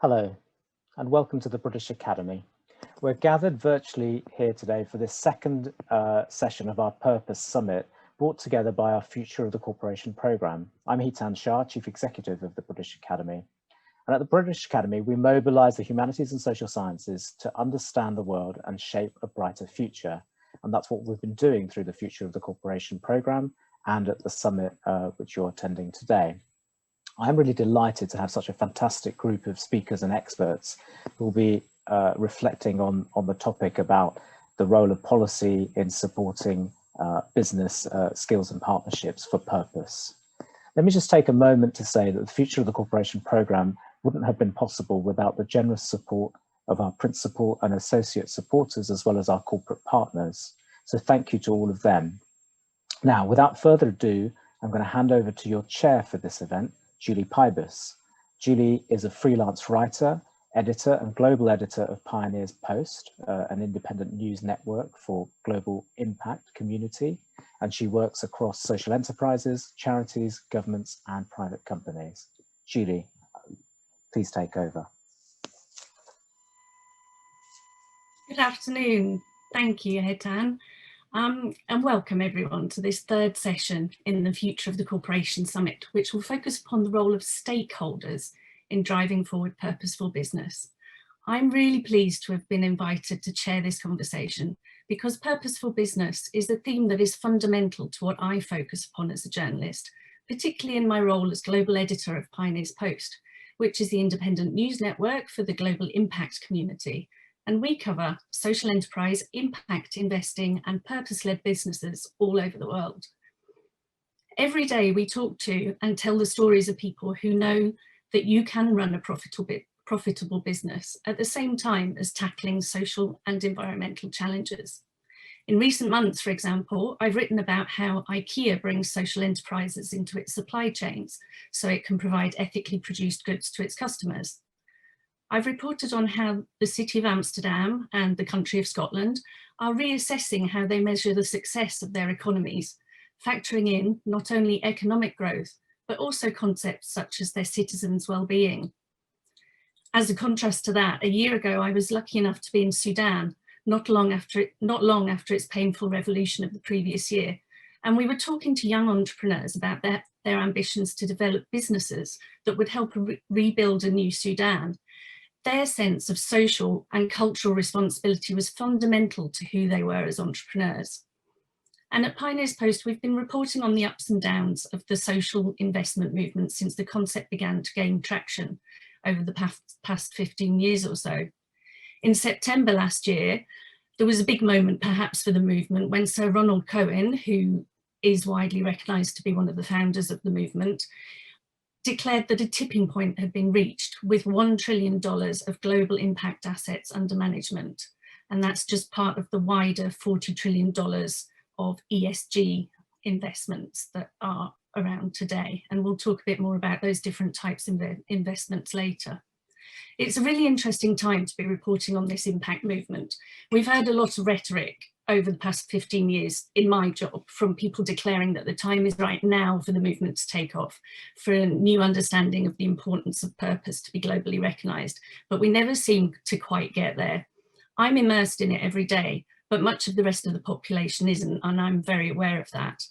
Hello, and welcome to the British Academy. We're gathered virtually here today for this second session of our Purpose Summit, brought together by our Future of the Corporation programme. I'm Hitan Shah, Chief Executive of the British Academy. And at the British Academy, we mobilise the humanities and social sciences to understand the world and shape a brighter future. And that's what we've been doing through the Future of the Corporation programme and at the summit which you're attending today. I'm really delighted to have such a fantastic group of speakers and experts who will be reflecting on the topic about the role of policy in supporting business skills and partnerships for purpose. Let me just take a moment to say that the Future of the Corporation programme wouldn't have been possible without the generous support of our principal and associate supporters, as well as our corporate partners. So thank you to all of them. Now, without further ado, I'm going to hand over to your chair for this event, Julie Pybus. Julie is a freelance writer, editor and global editor of Pioneers Post, an independent news network for global impact community, and she works across social enterprises, charities, governments and private companies. Julie, please take over. Good afternoon. Thank you, Hitan. And welcome everyone to this third session in the Future of the Corporation Summit, which will focus upon the role of stakeholders in driving forward purposeful business. I'm really pleased to have been invited to chair this conversation because purposeful business is a theme that is fundamental to what I focus upon as a journalist, particularly in my role as global editor of Pioneers Post, which is the independent news network for the global impact community. And we cover social enterprise, impact investing and purpose-led businesses all over the world. Every day we talk to and tell the stories of people who know that you can run a profitable business at the same time as tackling social and environmental challenges. In recent months, for example, I've written about how IKEA brings social enterprises into its supply chains so it can provide ethically produced goods to its customers. I've reported on how the City of Amsterdam and the country of Scotland are reassessing how they measure the success of their economies, factoring in not only economic growth, but also concepts such as their citizens' well-being. As a contrast to that, a year ago, I was lucky enough to be in Sudan, not long after its painful revolution of the previous year. And we were talking to young entrepreneurs about their ambitions to develop businesses that would help rebuild a new Sudan. Their sense of social and cultural responsibility was fundamental to who they were as entrepreneurs. And at Pioneers Post, we've been reporting on the ups and downs of the social investment movement since the concept began to gain traction over the past 15 years or so. In September last year, there was a big moment perhaps for the movement when Sir Ronald Cohen, who is widely recognised to be one of the founders of the movement, declared that a tipping point had been reached with $1 trillion of global impact assets under management. And that's just part of the wider $40 trillion of ESG investments that are around today. And we'll talk a bit more about those different types of investments later. It's a really interesting time to be reporting on this impact movement. We've heard a lot of rhetoric over the past 15 years in my job from people declaring that the time is right now for the movement to take off, for a new understanding of the importance of purpose to be globally recognised, but we never seem to quite get there. I'm immersed in it every day, but much of the rest of the population isn't, and I'm very aware of that.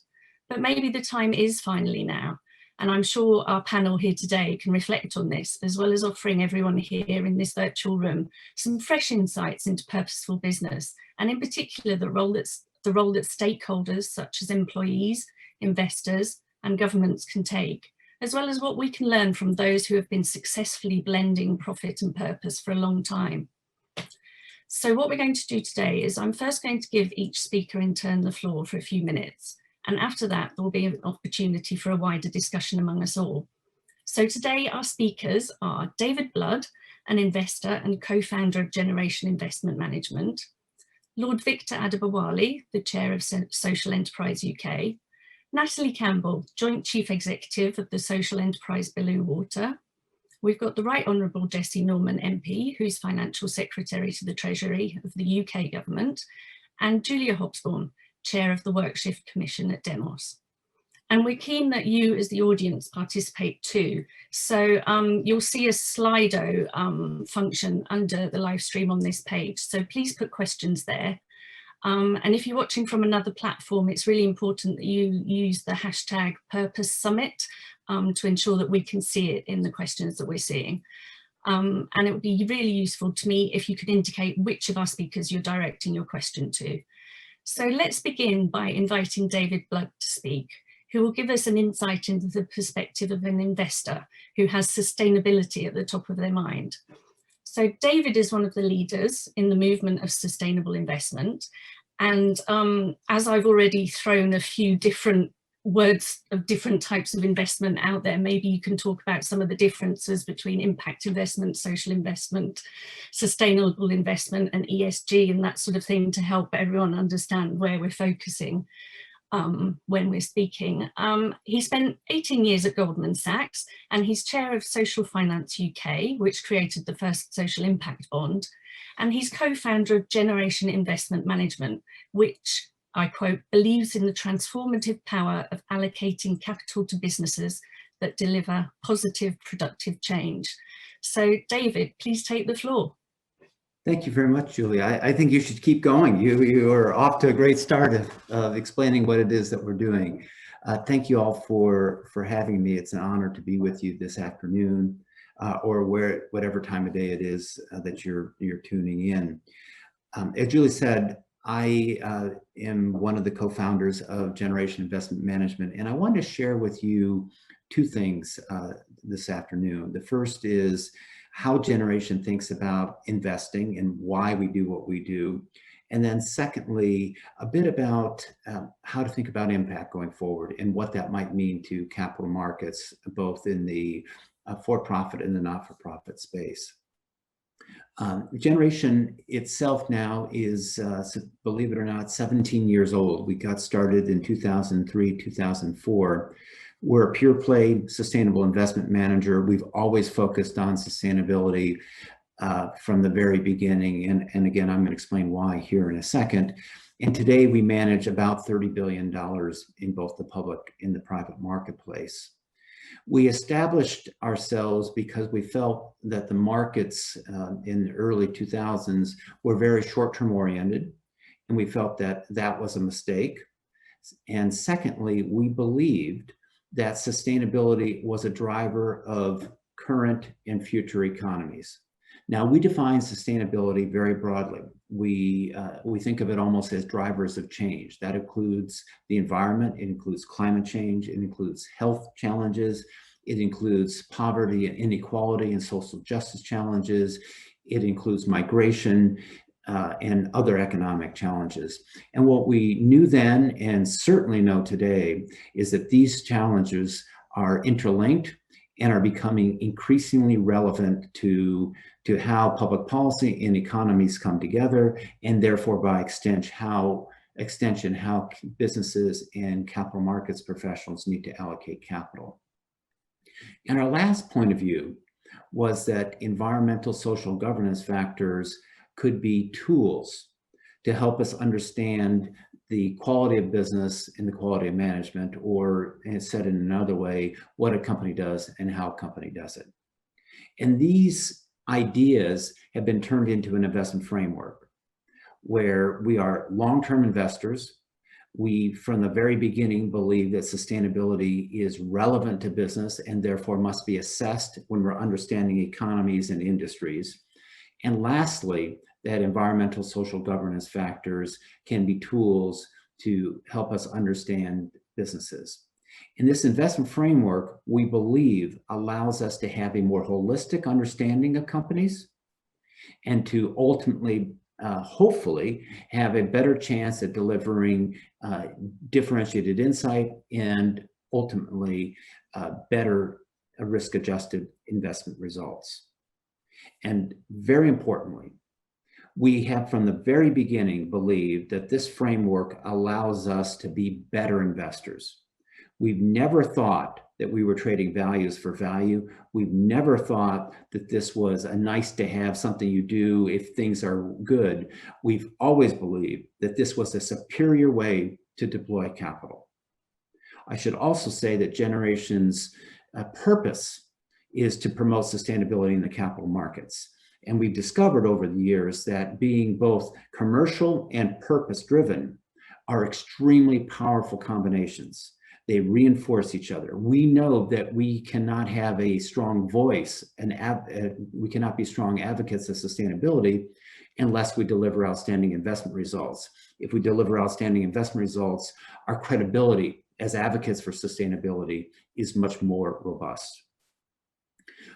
But maybe the time is finally now, and I'm sure our panel here today can reflect on this, as well as offering everyone here in this virtual room some fresh insights into purposeful business, and in particular the role that stakeholders such as employees, investors and governments can take, as well as what we can learn from those who have been successfully blending profit and purpose for a long time. So what we're going to do today is I'm first going to give each speaker in turn the floor for a few minutes. And after that, there will be an opportunity for a wider discussion among us all. So today our speakers are David Blood, an investor and co-founder of Generation Investment Management, Lord Victor Adebowale, the chair of Social Enterprise UK, Natalie Campbell, Joint Chief Executive of the social enterprise Belu Water. We've got the Right Honourable Jessie Norman MP, who's Financial Secretary to the Treasury of the UK Government, and Julia Hobsbawm, Chair of the Workshift Commission at Demos. And we're keen that you as the audience participate too. So you'll see a Slido function under the live stream on this page. So please put questions there. And if you're watching from another platform, it's really important that you use the hashtag Purpose Summit to ensure that we can see it in the questions that we're seeing. And it would be really useful to me if you could indicate which of our speakers you're directing your question to. So let's begin by inviting David Blood to speak, who will give us an insight into the perspective of an investor who has sustainability at the top of their mind. So David is one of the leaders in the movement of sustainable investment. And as I've already thrown a few different words of different types of investment out there, maybe you can talk about some of the differences between impact investment, social investment, sustainable investment and ESG and that sort of thing to help everyone understand where we're focusing when we're speaking. He spent 18 years at Goldman Sachs and he's chair of Social Finance UK, which created the first social impact bond. And he's co-founder of Generation Investment Management, which, I quote, believes in the transformative power of allocating capital to businesses that deliver positive, productive change. So David, please take the floor. Thank you very much, Julie. I think you should keep going. You are off to a great start of explaining what it is that we're doing. Thank you all for having me. It's an honor to be with you this afternoon or whatever time of day it is that you're tuning in. As Julie said, I am one of the co-founders of Generation Investment Management, and I wanted to share with you two things this afternoon. The first is how Generation thinks about investing and why we do what we do. And then secondly, a bit about how to think about impact going forward and what that might mean to capital markets, both in the for-profit and the not-for-profit space. Generation itself now is, believe it or not, 17 years old. We got started in 2003, 2004. We're a pure play sustainable investment manager. We've always focused on sustainability from the very beginning. And again, I'm going to explain why here in a second. And today we manage about $30 billion in both the public and the private marketplace. We established ourselves because we felt that the markets in the early 2000s were very short-term oriented, and we felt that that was a mistake. And secondly, we believed that sustainability was a driver of current and future economies. Now, we define sustainability very broadly. We think of it almost as drivers of change. That includes the environment, it includes climate change, it includes health challenges, it includes poverty and inequality and social justice challenges, it includes migration and other economic challenges. And what we knew then and certainly know today is that these challenges are interlinked and are becoming increasingly relevant to how public policy and economies come together, and therefore by extension how businesses and capital markets professionals need to allocate capital. And our last point of view was that environmental social governance factors could be tools to help us understand the quality of business and the quality of management, or said in another way, what a company does and how a company does it. And these ideas have been turned into an investment framework where we are long-term investors. We, from the very beginning, believe that sustainability is relevant to business and therefore must be assessed when we're understanding economies and industries. And lastly, that environmental social governance factors can be tools to help us understand businesses. And this investment framework, we believe, allows us to have a more holistic understanding of companies and to ultimately, hopefully, have a better chance at delivering differentiated insight and ultimately better risk-adjusted investment results. And very importantly, we have from the very beginning believed that this framework allows us to be better investors. We've never thought that we were trading values for value. We've never thought that this was a nice to have, something you do if things are good. We've always believed that this was a superior way to deploy capital. I should also say that Generation's purpose is to promote sustainability in the capital markets. And we've discovered over the years that being both commercial and purpose-driven are extremely powerful combinations. They reinforce each other. We know that we cannot have a strong voice and we cannot be strong advocates of sustainability unless we deliver outstanding investment results. If we deliver outstanding investment results, our credibility as advocates for sustainability is much more robust.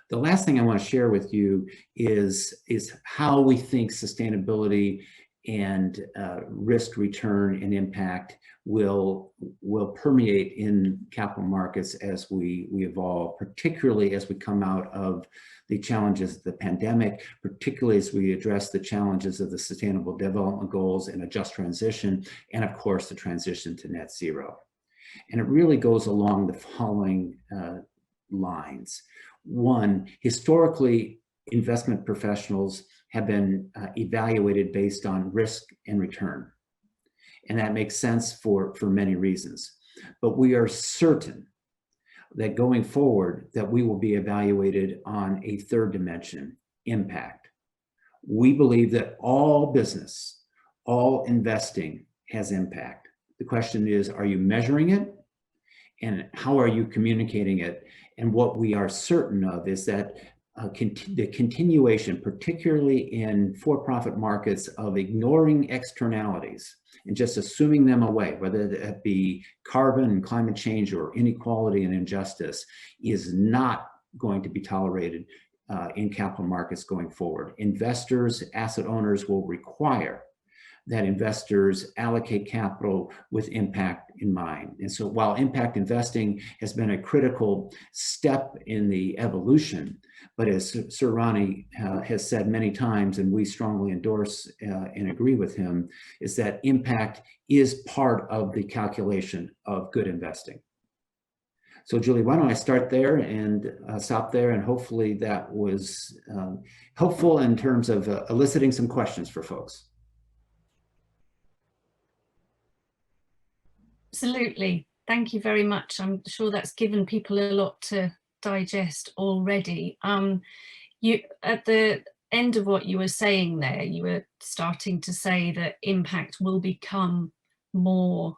The last thing I want to share with you is how we think sustainability and risk, return, and impact will permeate in capital markets as we evolve, particularly as we come out of the challenges of the pandemic, particularly as we address the challenges of the Sustainable Development Goals and a just transition, and of course, the transition to net zero. And it really goes along the following lines. One, historically, investment professionals have been evaluated based on risk and return. And that makes sense for many reasons. But we are certain that going forward, that we will be evaluated on a third dimension, impact. We believe that all business, all investing has impact. The question is, are you measuring it? And how are you communicating it? And what we are certain of is that the continuation, particularly in for-profit markets, of ignoring externalities and just assuming them away, whether that be carbon and climate change or inequality and injustice, is not going to be tolerated in capital markets going forward. Investors, asset owners will require that investors allocate capital with impact in mind. And so while impact investing has been a critical step in the evolution, but as Sir Ronnie has said many times, and we strongly endorse and agree with him, is that impact is part of the calculation of good investing. So Julie, why don't I start there and stop there, and hopefully that was helpful in terms of eliciting some questions for folks. Absolutely. Thank you very much. I'm sure that's given people a lot to digest already. You, at the end of what you were saying there, you were starting to say that impact will become more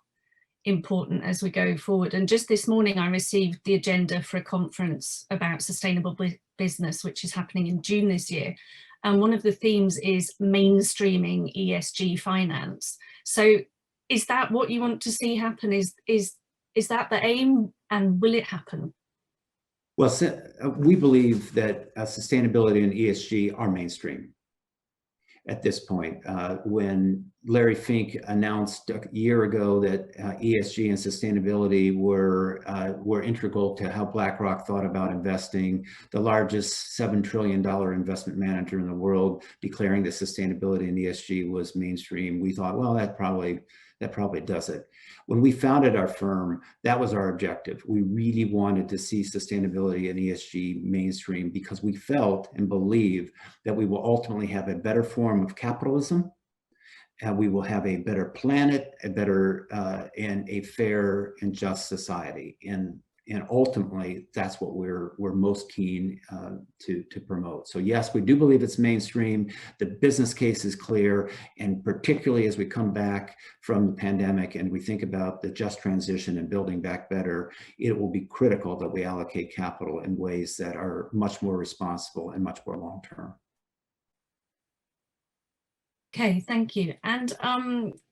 important as we go forward. And just this morning, I received the agenda for a conference about sustainable business, which is happening in June this year. And one of the themes is mainstreaming ESG finance. So is that what you want to see happen? Is that the aim, and will it happen? Well, we believe that sustainability and ESG are mainstream at this point. When Larry Fink announced a year ago that ESG and sustainability were integral to how BlackRock thought about investing, the largest $7 trillion investment manager in the world declaring that sustainability and ESG was mainstream, we thought, well, that probably does it. When we founded our firm, that was our objective. We really wanted to see sustainability and ESG mainstream because we felt and believe that we will ultimately have a better form of capitalism, and we will have a better planet, a better and a fair and just society. And ultimately, that's what we're most keen to promote. So yes, we do believe it's mainstream. The business case is clear, and particularly as we come back from the pandemic and we think about the just transition and building back better, it will be critical that we allocate capital in ways that are much more responsible and much more long-term. Okay, thank you. And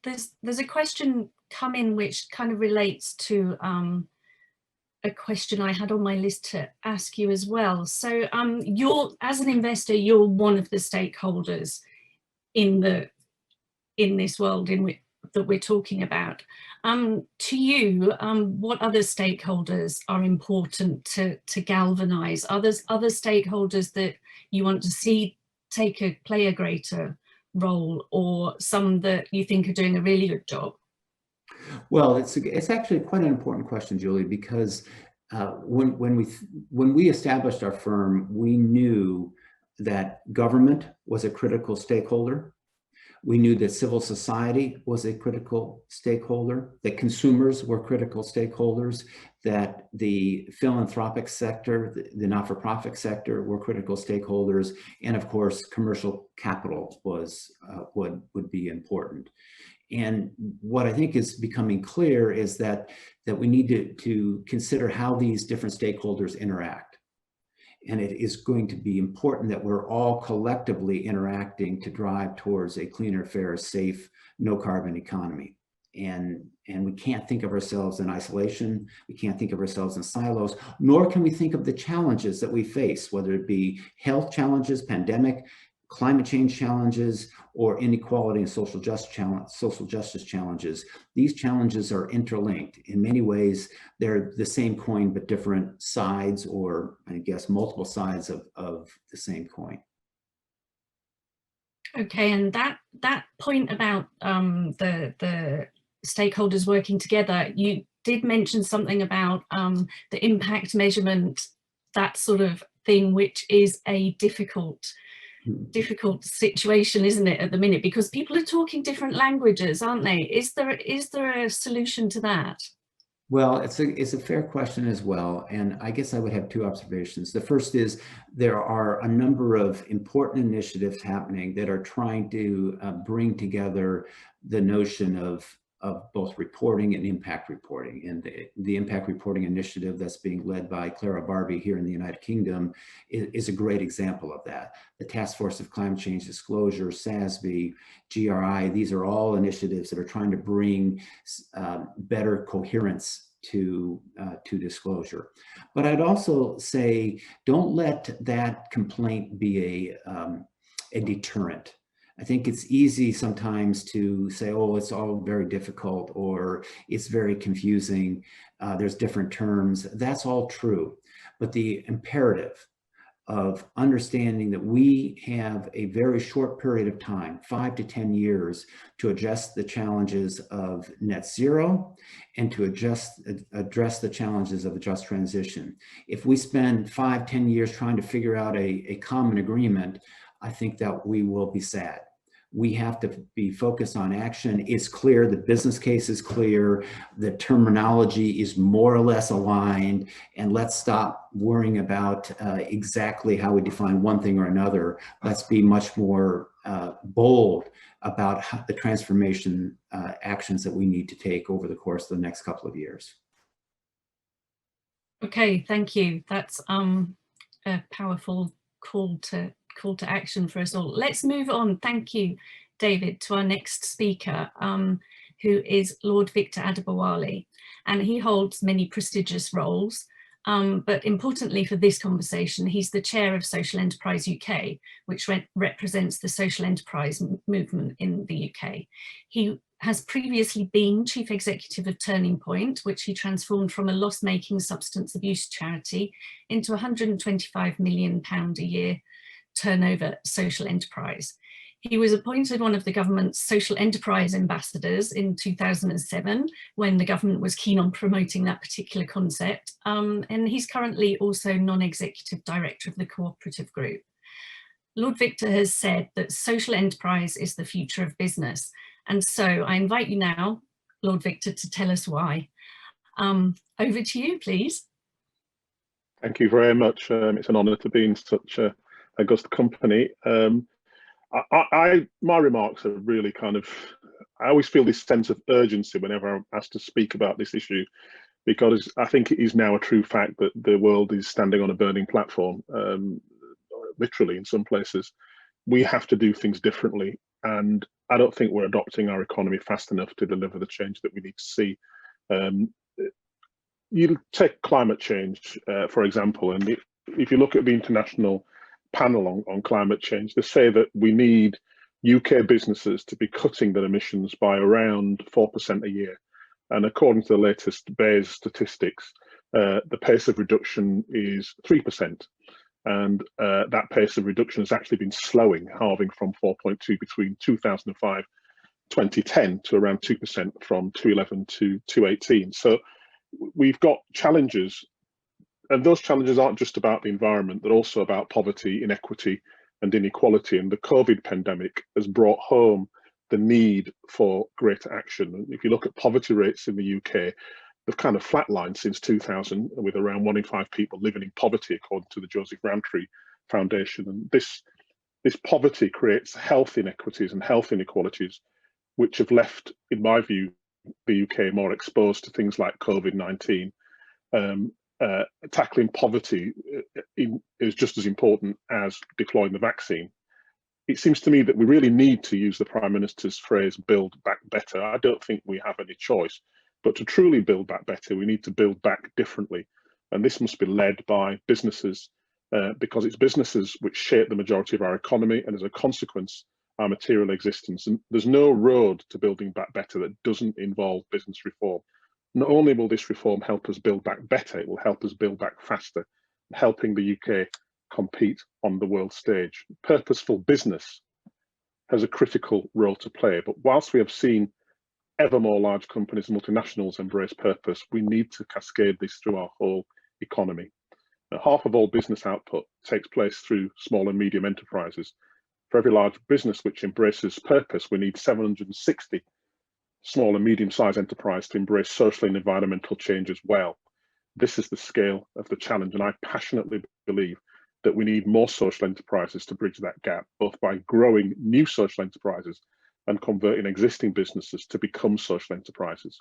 there's a question come in which kind of relates to a question I had on my list to ask you as well. So as an investor, you're one of the stakeholders in this world that we're talking about. To you, what other stakeholders are important to galvanize? Other stakeholders that you want to see play a greater role, or some that you think are doing a really good job? Well, it's actually quite an important question, Julie, because when we established our firm, we knew that government was a critical stakeholder. We knew that civil society was a critical stakeholder, that consumers were critical stakeholders, that the philanthropic sector, the not-for-profit sector were critical stakeholders, and of course, commercial capital was would be important. And what I think is becoming clear is that we need to consider how these different stakeholders interact. And it is going to be important that we're all collectively interacting to drive towards a cleaner, fairer, safe, no carbon economy. And we can't think of ourselves in isolation. We can't think of ourselves in silos, nor can we think of the challenges that we face, whether it be health challenges, pandemic, climate change challenges, or inequality and social justice challenges. These challenges are interlinked. In many ways, they're the same coin, but different sides, or I guess multiple sides of the same coin. Okay, and that point about the stakeholders working together, you did mention something about the impact measurement, that sort of thing, which is a difficult situation, isn't it, at the minute, because people are talking different languages, aren't they? Is there a solution to that? Well, it's a fair question as well, and I guess I would have two observations. The first is there are a number of important initiatives happening that are trying to bring together the notion of both reporting and impact reporting. And the impact reporting initiative that's being led by Clara Barbie here in the United Kingdom is a great example of that. The Task Force of Climate Change Disclosure, SASB, GRI, these are all initiatives that are trying to bring better coherence to disclosure. But I'd also say, don't let that complaint be a deterrent. I think it's easy sometimes to say, oh, it's all very difficult, or it's very confusing. There's different terms. That's all true. But the imperative of understanding that we have a very short period of time, 5 to 10 years, to address the challenges of net zero and to address the challenges of a just transition. If we spend 5, 10 years trying to figure out a common agreement, I think that we will be sad. We have to be focused on action. It's clear, the business case is clear, the terminology is more or less aligned, and let's stop worrying about exactly how we define one thing or another. Let's be much more bold about the transformation actions that we need to take over the course of the next couple of years. Okay, thank you. That's a powerful call to action for us all. Let's move on, thank you, David, to our next speaker, who is Lord Victor Adebowale, and he holds many prestigious roles, but importantly for this conversation, he's the chair of Social Enterprise UK, which represents the social enterprise movement in the UK. He has previously been chief executive of Turning Point, which he transformed from a loss-making substance abuse charity into a £125 million a year turnover social enterprise. He was appointed one of the government's social enterprise ambassadors in 2007 when the government was keen on promoting that particular concept, and he's currently also non-executive director of the cooperative group. Lord Victor has said that social enterprise is the future of business, and so I invite you now, Lord Victor, to tell us why. Over to you, please. Thank you very much. It's an honour to be in such a august company. My remarks are really kind of, I always feel this sense of urgency whenever I'm asked to speak about this issue, because I think it is now a true fact that the world is standing on a burning platform, literally in some places. We have to do things differently, and I don't think we're adopting our economy fast enough to deliver the change that we need to see. You take climate change, for example, and if you look at the international panel on climate change, they say that we need UK businesses to be cutting their emissions by around 4% a year. And according to the latest BEIS statistics, the pace of reduction is 3%. And that pace of reduction has actually been slowing, halving from 4.2 between 2005 2010 to around 2% from 2011 to 2018. So we've got challenges. And those challenges aren't just about the environment, they're also about poverty, inequity, and inequality. And the COVID pandemic has brought home the need for greater action. And if you look at poverty rates in the UK, they've kind of flatlined since 2000, with around 1 in 5 people living in poverty, according to the Joseph Rowntree Foundation. And this poverty creates health inequities and health inequalities, which have left, in my view, the UK more exposed to things like COVID-19. Tackling poverty is just as important as deploying the vaccine. It seems to me that we really need to use the Prime Minister's phrase, build back better. I don't think we have any choice, but to truly build back better, we need to build back differently. And this must be led by businesses, because it's businesses which shape the majority of our economy, and as a consequence, our material existence. And there's no road to building back better that doesn't involve business reform. Not only will this reform help us build back better, it will help us build back faster, helping the UK compete on the world stage. Purposeful business has a critical role to play, but whilst we have seen ever more large companies and multinationals embrace purpose, we need to cascade this through our whole economy. Now, half of all business output takes place through small and medium enterprises. For every large business which embraces purpose, we need 760 small and medium-sized enterprises to embrace social and environmental change as well. This is the scale of the challenge, and I passionately believe that we need more social enterprises to bridge that gap, both by growing new social enterprises and converting existing businesses to become social enterprises.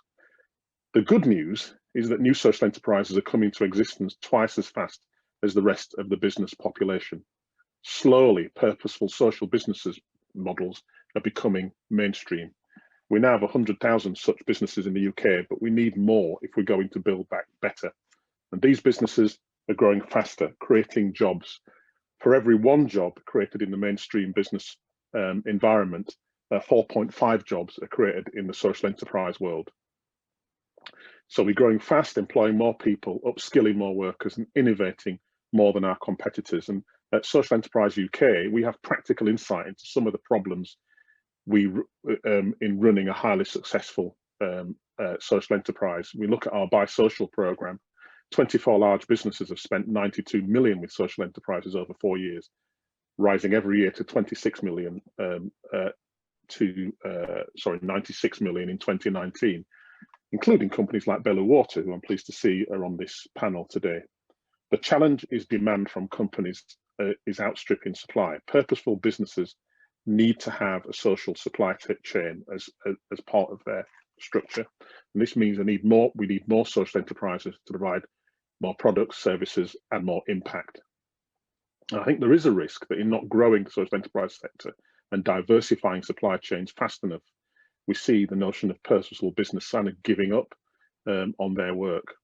The good news is that new social enterprises are coming to existence twice as fast as the rest of the business population. Slowly, purposeful social businesses models are becoming mainstream. We now have 100,000 such businesses in the UK, but we need more if we're going to build back better. And these businesses are growing faster, creating jobs. For every 1 job created in the mainstream business environment, 4.5 jobs are created in the social enterprise world. So we're growing fast, employing more people, upskilling more workers, and innovating more than our competitors. And at Social Enterprise UK, we have practical insight into some of the problems in running a highly successful social enterprise. We look at our Buy Social programme. 24 large businesses have spent 92 million with social enterprises over 4 years, rising every year to 96 million 96 million in 2019, including companies like Belu Water, who I'm pleased to see are on this panel today. The challenge is demand from companies is outstripping supply. Purposeful businesses need to have a social supply chain as part of their structure. And this means we need more social enterprises to provide more products, services, and more impact. And I think there is a risk that in not growing the social enterprise sector and diversifying supply chains fast enough, we see the notion of purposeful business kind of giving up on their work.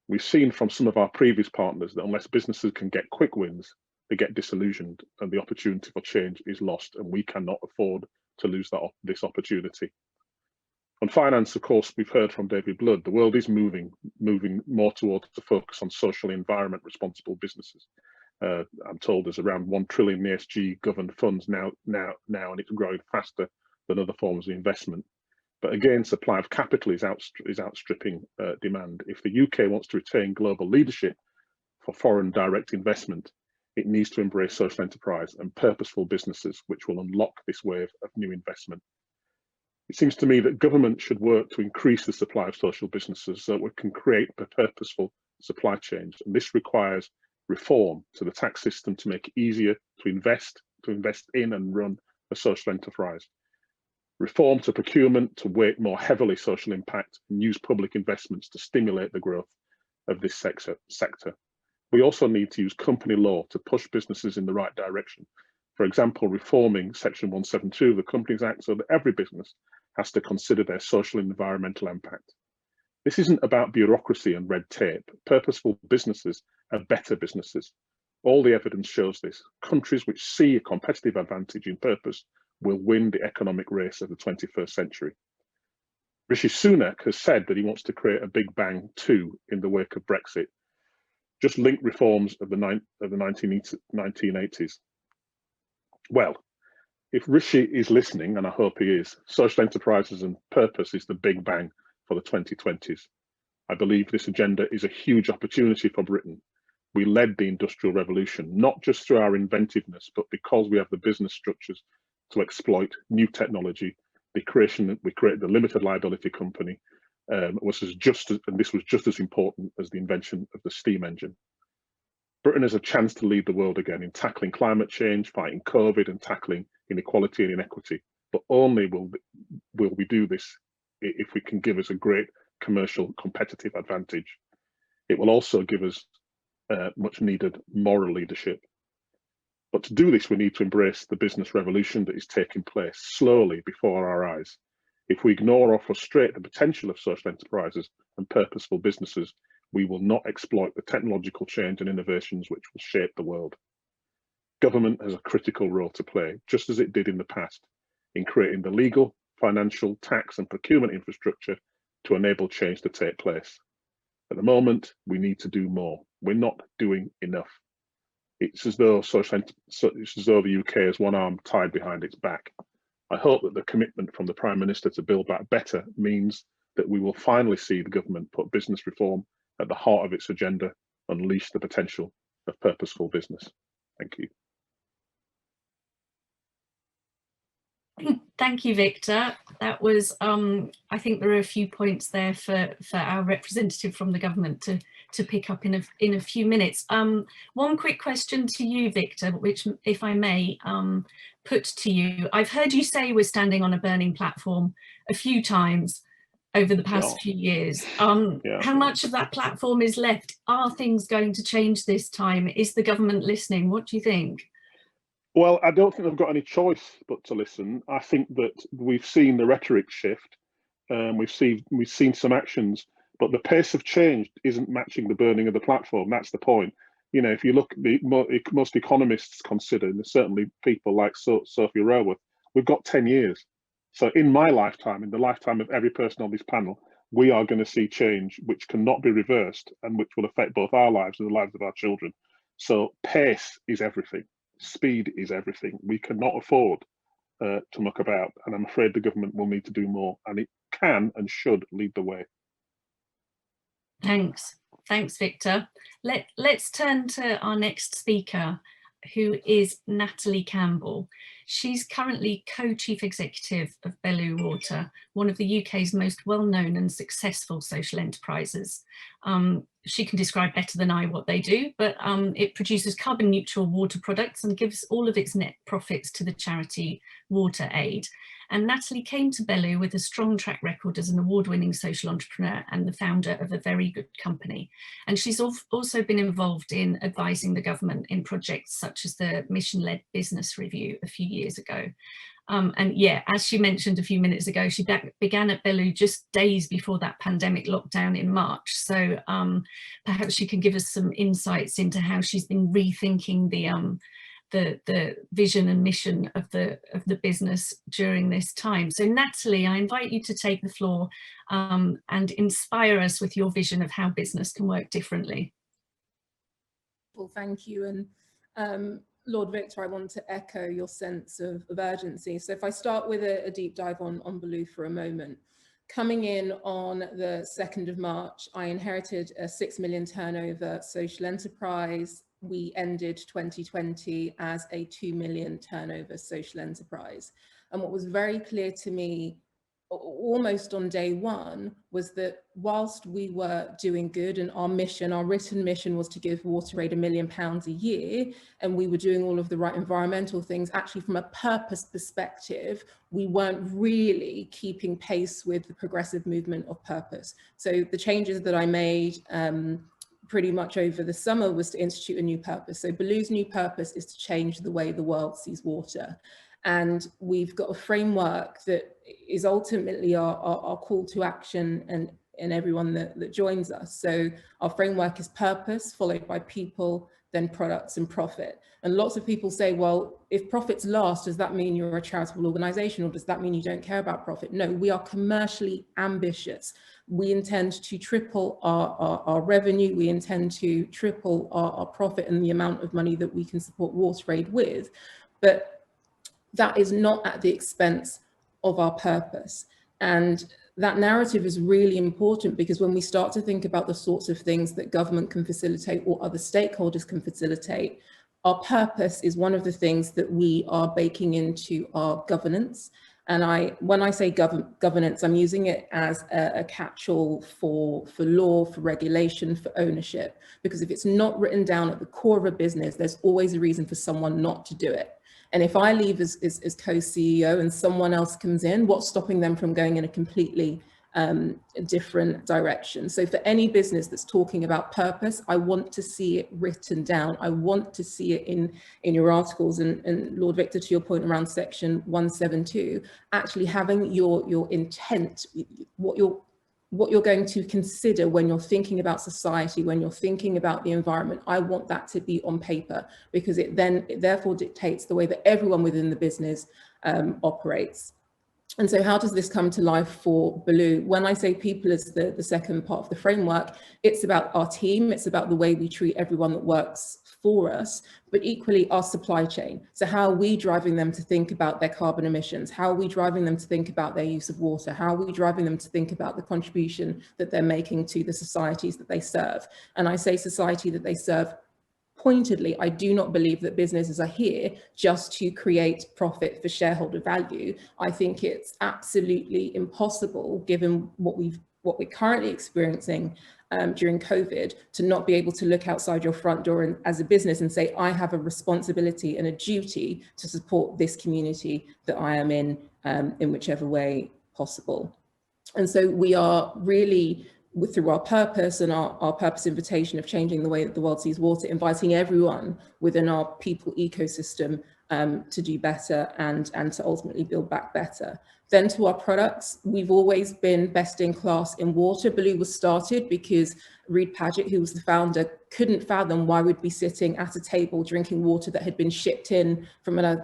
We've seen from some of our previous partners that unless businesses can get quick wins, they get disillusioned and the opportunity for change is lost, and we cannot afford to lose this opportunity. On finance, of course, we've heard from David Blood, the world is moving more towards the focus on social environment responsible businesses. I'm told there's around 1 trillion ESG governed funds now, and it's growing faster than other forms of investment. But again, supply of capital is outstripping demand. If the UK wants to retain global leadership for foreign direct investment, it needs to embrace social enterprise and purposeful businesses, which will unlock this wave of new investment. It seems to me that government should work to increase the supply of social businesses so that we can create purposeful supply chains. And this requires reform to the tax system to make it easier to invest in and run a social enterprise. Reform to procurement to weight more heavily social impact and use public investments to stimulate the growth of this sector. We also need to use company law to push businesses in the right direction. For example, reforming Section 172 of the Companies Act so that every business has to consider their social and environmental impact. This isn't about bureaucracy and red tape. Purposeful businesses are better businesses. All the evidence shows this. Countries which see a competitive advantage in purpose will win the economic race of the 21st century. Rishi Sunak has said that he wants to create a Big Bang 2 in the wake of Brexit. Just link reforms of the 1980s. Well, if Rishi is listening, and I hope he is, social enterprises and purpose is the Big Bang for the 2020s. I believe this agenda is a huge opportunity for Britain. We led the Industrial Revolution, not just through our inventiveness, but because we have the business structures to exploit new technology we created the limited liability company, and this was just as important as the invention of the steam engine. Britain has a chance to lead the world again in tackling climate change, fighting COVID, and tackling inequality and inequity. But only will we do this if we can give us a great commercial competitive advantage. It will also give us much needed moral leadership. But to do this, we need to embrace the business revolution that is taking place slowly before our eyes. If we ignore or frustrate the potential of social enterprises and purposeful businesses, we will not exploit the technological change and innovations which will shape the world. Government has a critical role to play, just as it did in the past, in creating the legal, financial, tax and procurement infrastructure to enable change to take place. At the moment, we need to do more. We're not doing enough. It's as though the UK has one arm tied behind its back. I hope that the commitment from the Prime Minister to Build Back Better means that we will finally see the government put business reform at the heart of its agenda, unleash the potential of purposeful business. Thank you. Thank you, Victor. That was, I think there are a few points there for our representative from the government to pick up in a few minutes. One quick question to you, Victor, which, if I may, put to you. I've heard you say we're standing on a burning platform a few times over the past few years. How much of that platform is left? Are things going to change this time? Is the government listening? What do you think? Well, I don't think they've got any choice but to listen. I think that we've seen the rhetoric shift, we've seen some actions, but the pace of change isn't matching the burning of the platform. That's the point. You know, if you look, most economists consider, and certainly people like Sophie Raworth, we've got 10 years. So in my lifetime, in the lifetime of every person on this panel, we are going to see change which cannot be reversed and which will affect both our lives and the lives of our children. So pace is everything. Speed is everything. We cannot afford to muck about, and I'm afraid the government will need to do more, and it can and should lead the way. Thanks, Victor. Let's turn to our next speaker, who is Natalie Campbell. She's currently co-chief executive of Belu Water, one of the UK's most well-known and successful social enterprises. She can describe better than I what they do, but it produces carbon neutral water products and gives all of its net profits to the charity Water Aid. And Natalie came to Belu with a strong track record as an award-winning social entrepreneur and the founder of a very good company. And she's also been involved in advising the government in projects such as the Mission-Led Business Review a few years ago. And yeah, as she mentioned a few minutes ago, she began at Belu just days before that pandemic lockdown in March. So perhaps she can give us some insights into how she's been rethinking the vision and mission of the business during this time. So Natalie, I invite you to take the floor and inspire us with your vision of how business can work differently. Well, thank you. And Lord Victor, I want to echo your sense of urgency. So if I start with a deep dive on Belu for a moment. Coming in on the 2nd of March, I inherited a 6 million turnover social enterprise. We ended 2020 as a 2 million turnover social enterprise. And what was very clear to me almost on day one was that whilst we were doing good and our mission, our written mission was to give Water Aid £1 million a year, and we were doing all of the right environmental things, actually from a purpose perspective, we weren't really keeping pace with the progressive movement of purpose. So the changes that I made pretty much over the summer was to institute a new purpose. So Belu's new purpose is to change the way the world sees water. And we've got a framework that is ultimately our call to action and everyone that joins us. So our framework is purpose, followed by people, then products and profit. And lots of people say, well, if profit's last, does that mean you're a charitable organization, or does that mean you don't care about profit? No, we are commercially ambitious. We intend to triple our revenue. We intend to triple our profit and the amount of money that we can support Water Aid with. But that is not at the expense of our purpose. And that narrative is really important, because when we start to think about the sorts of things that government can facilitate or other stakeholders can facilitate, our purpose is one of the things that we are baking into our governance. And when I say governance, I'm using it as a catch-all for law, for regulation, for ownership, because if it's not written down at the core of a business, there's always a reason for someone not to do it. And if I leave as co-CEO and someone else comes in, what's stopping them from going in a completely different direction? So for any business that's talking about purpose, I want to see it written down. I want to see it in your articles. And Lord Victor, to your point around section 172, actually having your intent, what you're going to consider when you're thinking about society, when you're thinking about the environment. I want that to be on paper, because it therefore dictates the way that everyone within the business operates. And so how does this come to life for Belu? When I say people as the second part of the framework, it's about our team, it's about the way we treat everyone that works for us, but equally our supply chain. So how are we driving them to think about their carbon emissions? How are we driving them to think about their use of water? How are we driving them to think about the contribution that they're making to the societies that they serve? And I say society that they serve pointedly. I do not believe that businesses are here just to create profit for shareholder value. I think it's absolutely impossible, given what we're currently experiencing during COVID, to not be able to look outside your front door and, as a business, and say, I have a responsibility and a duty to support this community that I am in whichever way possible. And so we are really, through our purpose and our purpose invitation of changing the way that the world sees water, inviting everyone within our people ecosystem to do better and to ultimately build back better. Then to our products, we've always been best in class in water. Belu was started because Reed Paget, who was the founder, couldn't fathom why we'd be sitting at a table drinking water that had been shipped in from another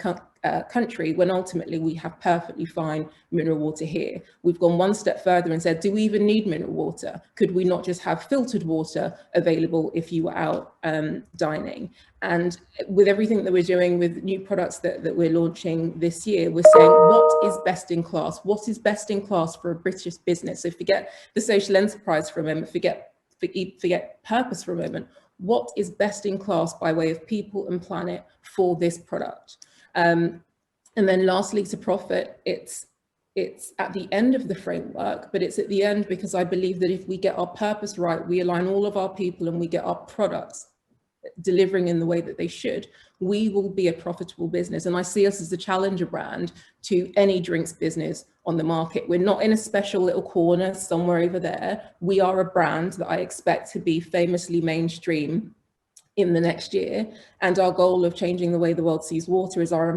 country, when ultimately we have perfectly fine mineral water here. We've gone one step further and said, do we even need mineral water? Could we not just have filtered water available if you were out dining? And with everything that we're doing with new products that we're launching this year, we're saying, what is best in class? What is best in class for a British business? So forget the social enterprise for a moment, forget purpose for a moment. What is best in class by way of people and planet for this product? And then lastly, to profit, it's at the end of the framework, but it's at the end because I believe that if we get our purpose right, we align all of our people and we get our products delivering in the way that they should, we will be a profitable business. And I see us as a challenger brand to any drinks business on the market. We're not in a special little corner somewhere over there. We are a brand that I expect to be famously mainstream in the next year. And our goal of changing the way the world sees water is our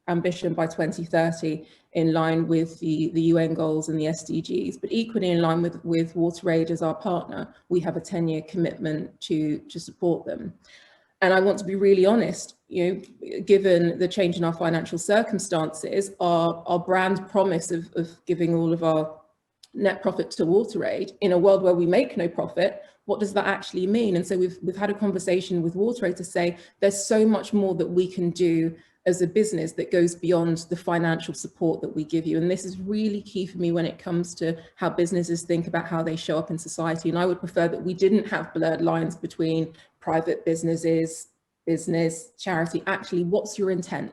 ambition by 2030, in line with the UN goals and the SDGs, but equally in line with WaterAid as our partner. We have a 10-year commitment to support them. And I want to be really honest, given the change in our financial circumstances, our brand promise of giving all of our net profit to WaterAid in a world where we make no profit, what does that actually mean? And so we've had a conversation with WaterAid to say there's so much more that we can do as a business that goes beyond the financial support that we give you. And this is really key for me when it comes to how businesses think about how they show up in society. And I would prefer that we didn't have blurred lines between private businesses, business, charity. Actually, what's your intent?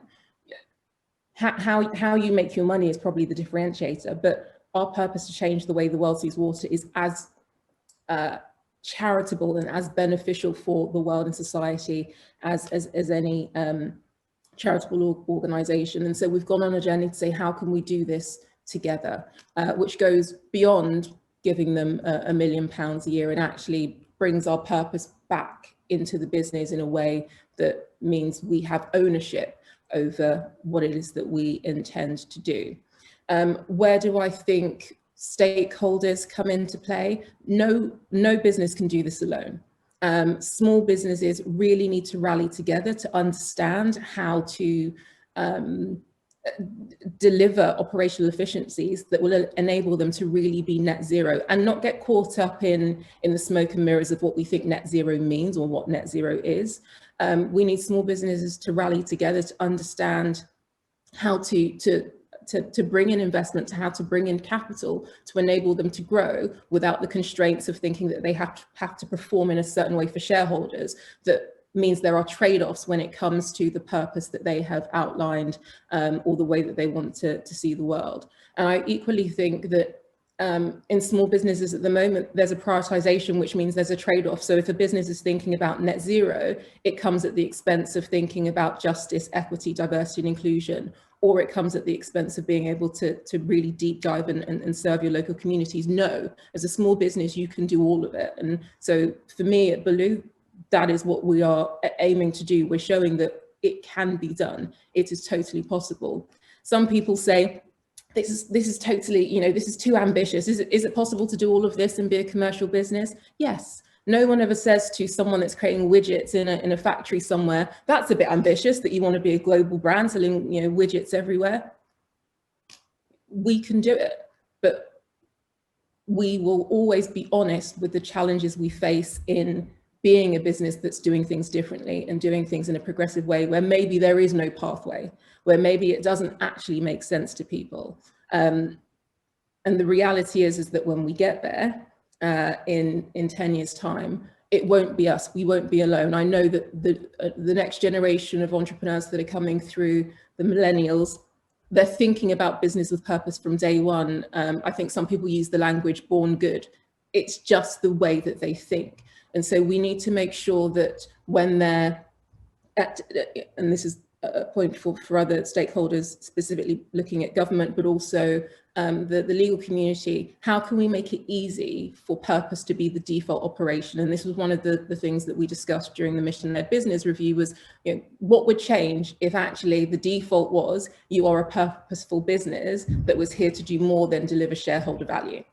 How you make your money is probably the differentiator, but our purpose to change the way the world sees water is as charitable and as beneficial for the world and society as any charitable organization. And so we've gone on a journey to say, how can we do this together, which goes beyond giving them £1 million a year and actually brings our purpose back into the business in a way that means we have ownership over what it is that we intend to do. Where do I think stakeholders come into play? No business can do this alone. Small businesses really need to rally together to understand how to deliver operational efficiencies that will enable them to really be net zero and not get caught up in the smoke and mirrors of what we think net zero means or what net zero is. We need small businesses to rally together to understand how to bring in investment, to how to bring in capital to enable them to grow without the constraints of thinking that they have to perform in a certain way for shareholders, that means there are trade-offs when it comes to the purpose that they have outlined, or the way that they want to see the world. And I equally think that in small businesses at the moment, there's a prioritization, which means there's a trade-off. So if a business is thinking about net zero, it comes at the expense of thinking about justice, equity, diversity, and inclusion, or it comes at the expense of being able to really deep dive and serve your local communities. No, as a small business, you can do all of it. And so for me at Belu, that is what we are aiming to do. We're showing that it can be done. It is totally possible. Some people say, this is totally, you know, this is too ambitious. Is it possible to do all of this and be a commercial business? Yes. No one ever says to someone that's creating widgets in a factory somewhere, that's a bit ambitious, that you want to be a global brand selling, you know, widgets everywhere. We can do it, but we will always be honest with the challenges we face in being a business that's doing things differently and doing things in a progressive way, where maybe there is no pathway, where maybe it doesn't actually make sense to people. And the reality is that when we get there, in 10 years' time, it won't be us. We won't be alone. I know that the next generation of entrepreneurs that are coming through, the millennials, they're thinking about business with purpose from day one. I think some people use the language born good. It's just the way that they think. And so we need to make sure that when they're at, and this is a point for other stakeholders, specifically looking at government, but also the legal community, how can we make it easy for purpose to be the default operation? And this was one of the things that we discussed during the mission-led business review was, you know, what would change if actually the default was you are a purposeful business that was here to do more than deliver shareholder value?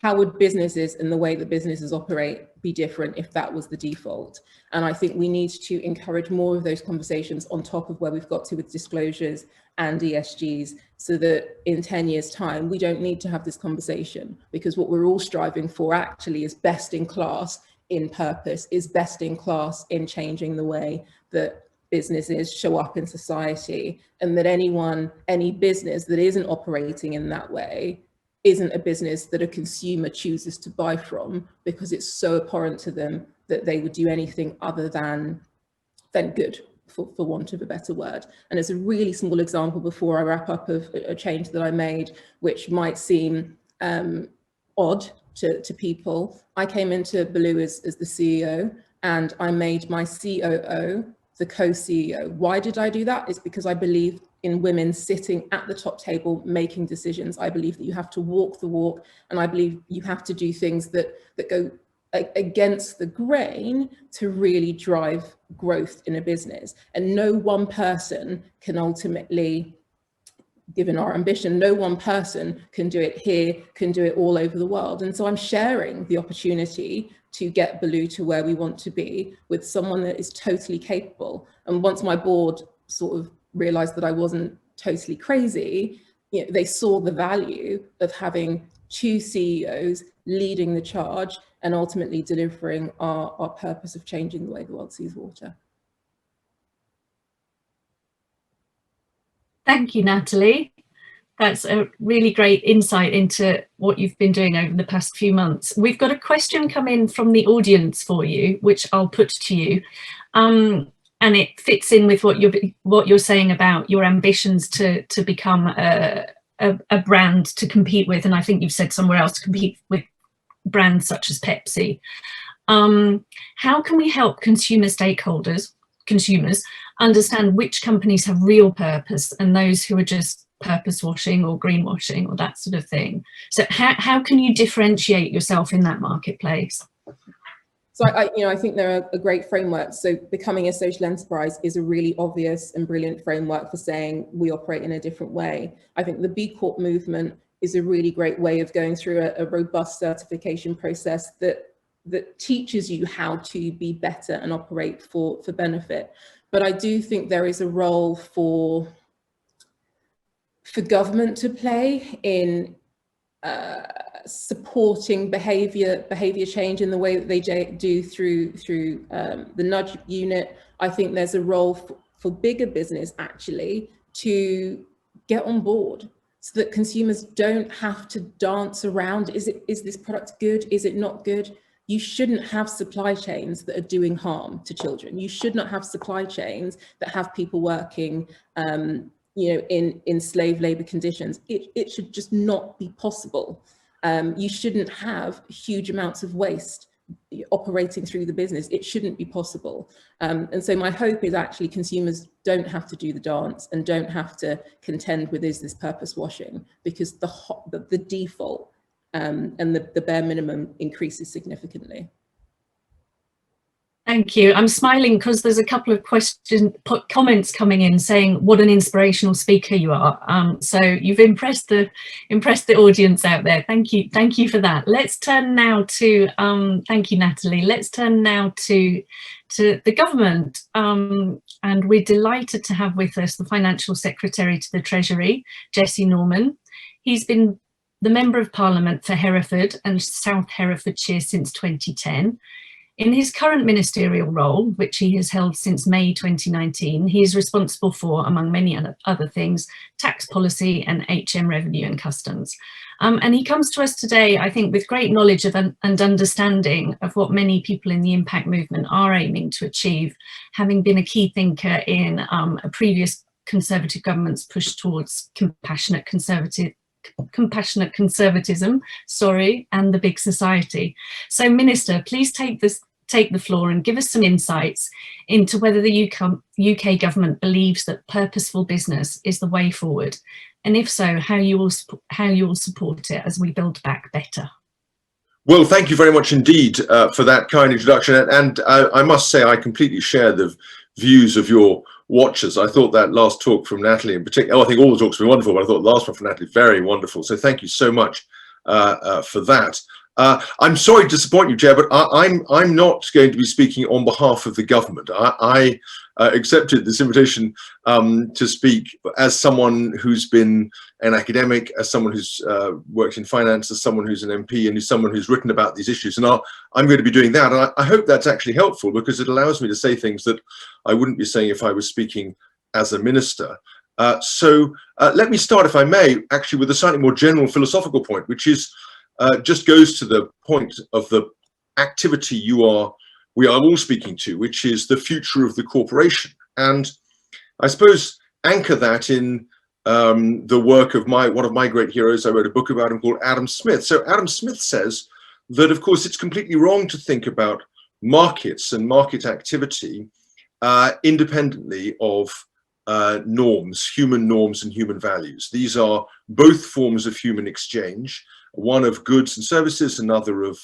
How would businesses and the way that businesses operate be different if that was the default? And I think we need to encourage more of those conversations on top of where we've got to with disclosures and ESGs, so that in 10 years' time, we don't need to have this conversation, because what we're all striving for actually is best in class in purpose, is best in class in changing the way that businesses show up in society, and that any business that isn't operating in that way isn't a business that a consumer chooses to buy from because it's so abhorrent to them that they would do anything other than good, for want of a better word. And as a really small example before I wrap up of a change that I made, which might seem odd to people, I came into Belu as the CEO, and I made my COO the co-CEO. Why did I do that? It's because I believe in women sitting at the top table making decisions. I believe that you have to walk the walk, and I believe you have to do things that go against the grain to really drive growth in a business. And no one person can ultimately, given our ambition, no one person can do it here, can do it all over the world. And so I'm sharing the opportunity to get Belu to where we want to be with someone that is totally capable. And once my board sort of realized that I wasn't totally crazy, you know, they saw the value of having two CEOs leading the charge and ultimately delivering our purpose of changing the way the world sees water. Thank you, Natalie. That's a really great insight into what you've been doing over the past few months. We've got a question come in from the audience for you, which I'll put to you. And it fits in with what you're saying about your ambitions to become a brand to compete with. And I think you've said somewhere else, to compete with brands such as Pepsi. How can we help consumers understand which companies have real purpose and those who are just purpose washing or greenwashing or that sort of thing? So how can you differentiate yourself in that marketplace? So I think there are a great framework. So becoming a social enterprise is a really obvious and brilliant framework for saying we operate in a different way. I think the B Corp movement is a really great way of going through a robust certification process that teaches you how to be better and operate for benefit. But I do think there is a role for government to play in supporting behavior change in the way that they do through the nudge unit. I think there's a role for bigger business actually to get on board so that consumers don't have to dance around. Is this product good? Is it not good? you shouldn't have supply chains that are doing harm to children. You should not have supply chains that have people working in slave labor conditions. It should just not be possible. You shouldn't have huge amounts of waste operating through the business. It shouldn't be possible. And so my hope is actually consumers don't have to do the dance and don't have to contend with, is this purpose washing? Because the default and the bare minimum increases significantly. Thank you. I'm smiling because there's a couple of comments coming in saying what an inspirational speaker you are. So you've impressed the audience out there. Thank you for that. Let's turn now to thank you, Natalie. Let's turn now to the government, and we're delighted to have with us the Financial Secretary to the Treasury, Jesse Norman. He's been the Member of Parliament for Hereford and South Herefordshire since 2010. In his current ministerial role, which he has held since May 2019, he is responsible for, among many other things, tax policy and HM revenue and customs. And he comes to us today, I think, with great knowledge of and understanding of what many people in the impact movement are aiming to achieve, having been a key thinker in a previous Conservative government's push towards compassionate conservatism, and the big society. So, Minister, please take the floor and give us some insights into whether the UK government believes that purposeful business is the way forward, and if so, how you will support it as we build back better. Well, thank you very much indeed for that kind introduction, and I must say I completely share the views of your watchers. I thought that last talk from Natalie in particular, I think all the talks were wonderful, but I thought the last one from Natalie very wonderful. So thank you so much for that. I'm sorry to disappoint you, Chair, but I'm not going to be speaking on behalf of the government. I accepted this invitation to speak as someone who's been an academic, as someone who's worked in finance, as someone who's an MP, and as someone who's written about these issues. And I'm going to be doing that. And I hope that's actually helpful, because it allows me to say things that I wouldn't be saying if I was speaking as a minister. So let me start, if I may, actually with a slightly more general philosophical point, which is just goes to the point of the activity we are all speaking to, which is the future of the corporation. And I suppose anchor that in the work of one of my great heroes. I wrote a book about him called Adam Smith. So Adam Smith says that, of course, it's completely wrong to think about markets and market activity independently of norms, human norms and human values. These are both forms of human exchange, one of goods and services, another of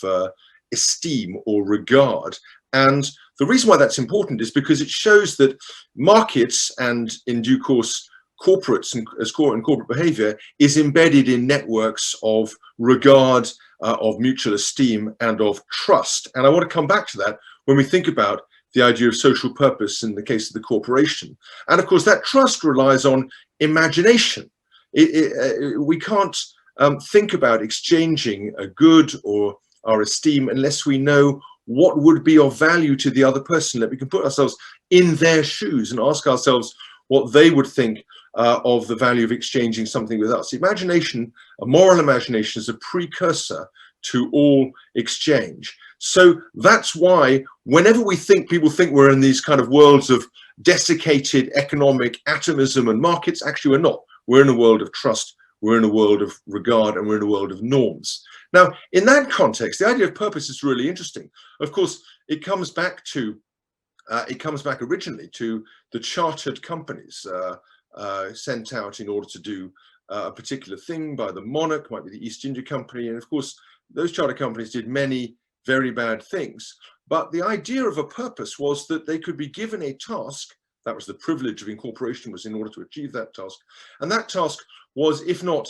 esteem or regard. And the reason why that's important is because it shows that markets, and in due course corporates and corporate behavior, is embedded in networks of regard, of mutual esteem and of trust. And I want to come back to that when we think about the idea of social purpose in the case of the corporation. And of course, that trust relies on imagination. We can't think about exchanging a good or our esteem unless we know what would be of value to the other person, that we can put ourselves in their shoes and ask ourselves what they would think of the value of exchanging something with us. Imagination, a moral imagination, is a precursor to all exchange. So that's why whenever people think we're in these kind of worlds of desiccated economic atomism and markets, actually we're not. We're in a world of trust, we're in a world of regard, and we're in a world of norms. Now, in that context, the idea of purpose is really interesting. Of course, it comes back originally to the chartered companies sent out in order to do a particular thing by the monarch, might be the East India Company. And of course, those chartered companies did many very bad things. But the idea of a purpose was that they could be given a task. That was the privilege of incorporation, was in order to achieve that task. And that task was, if not,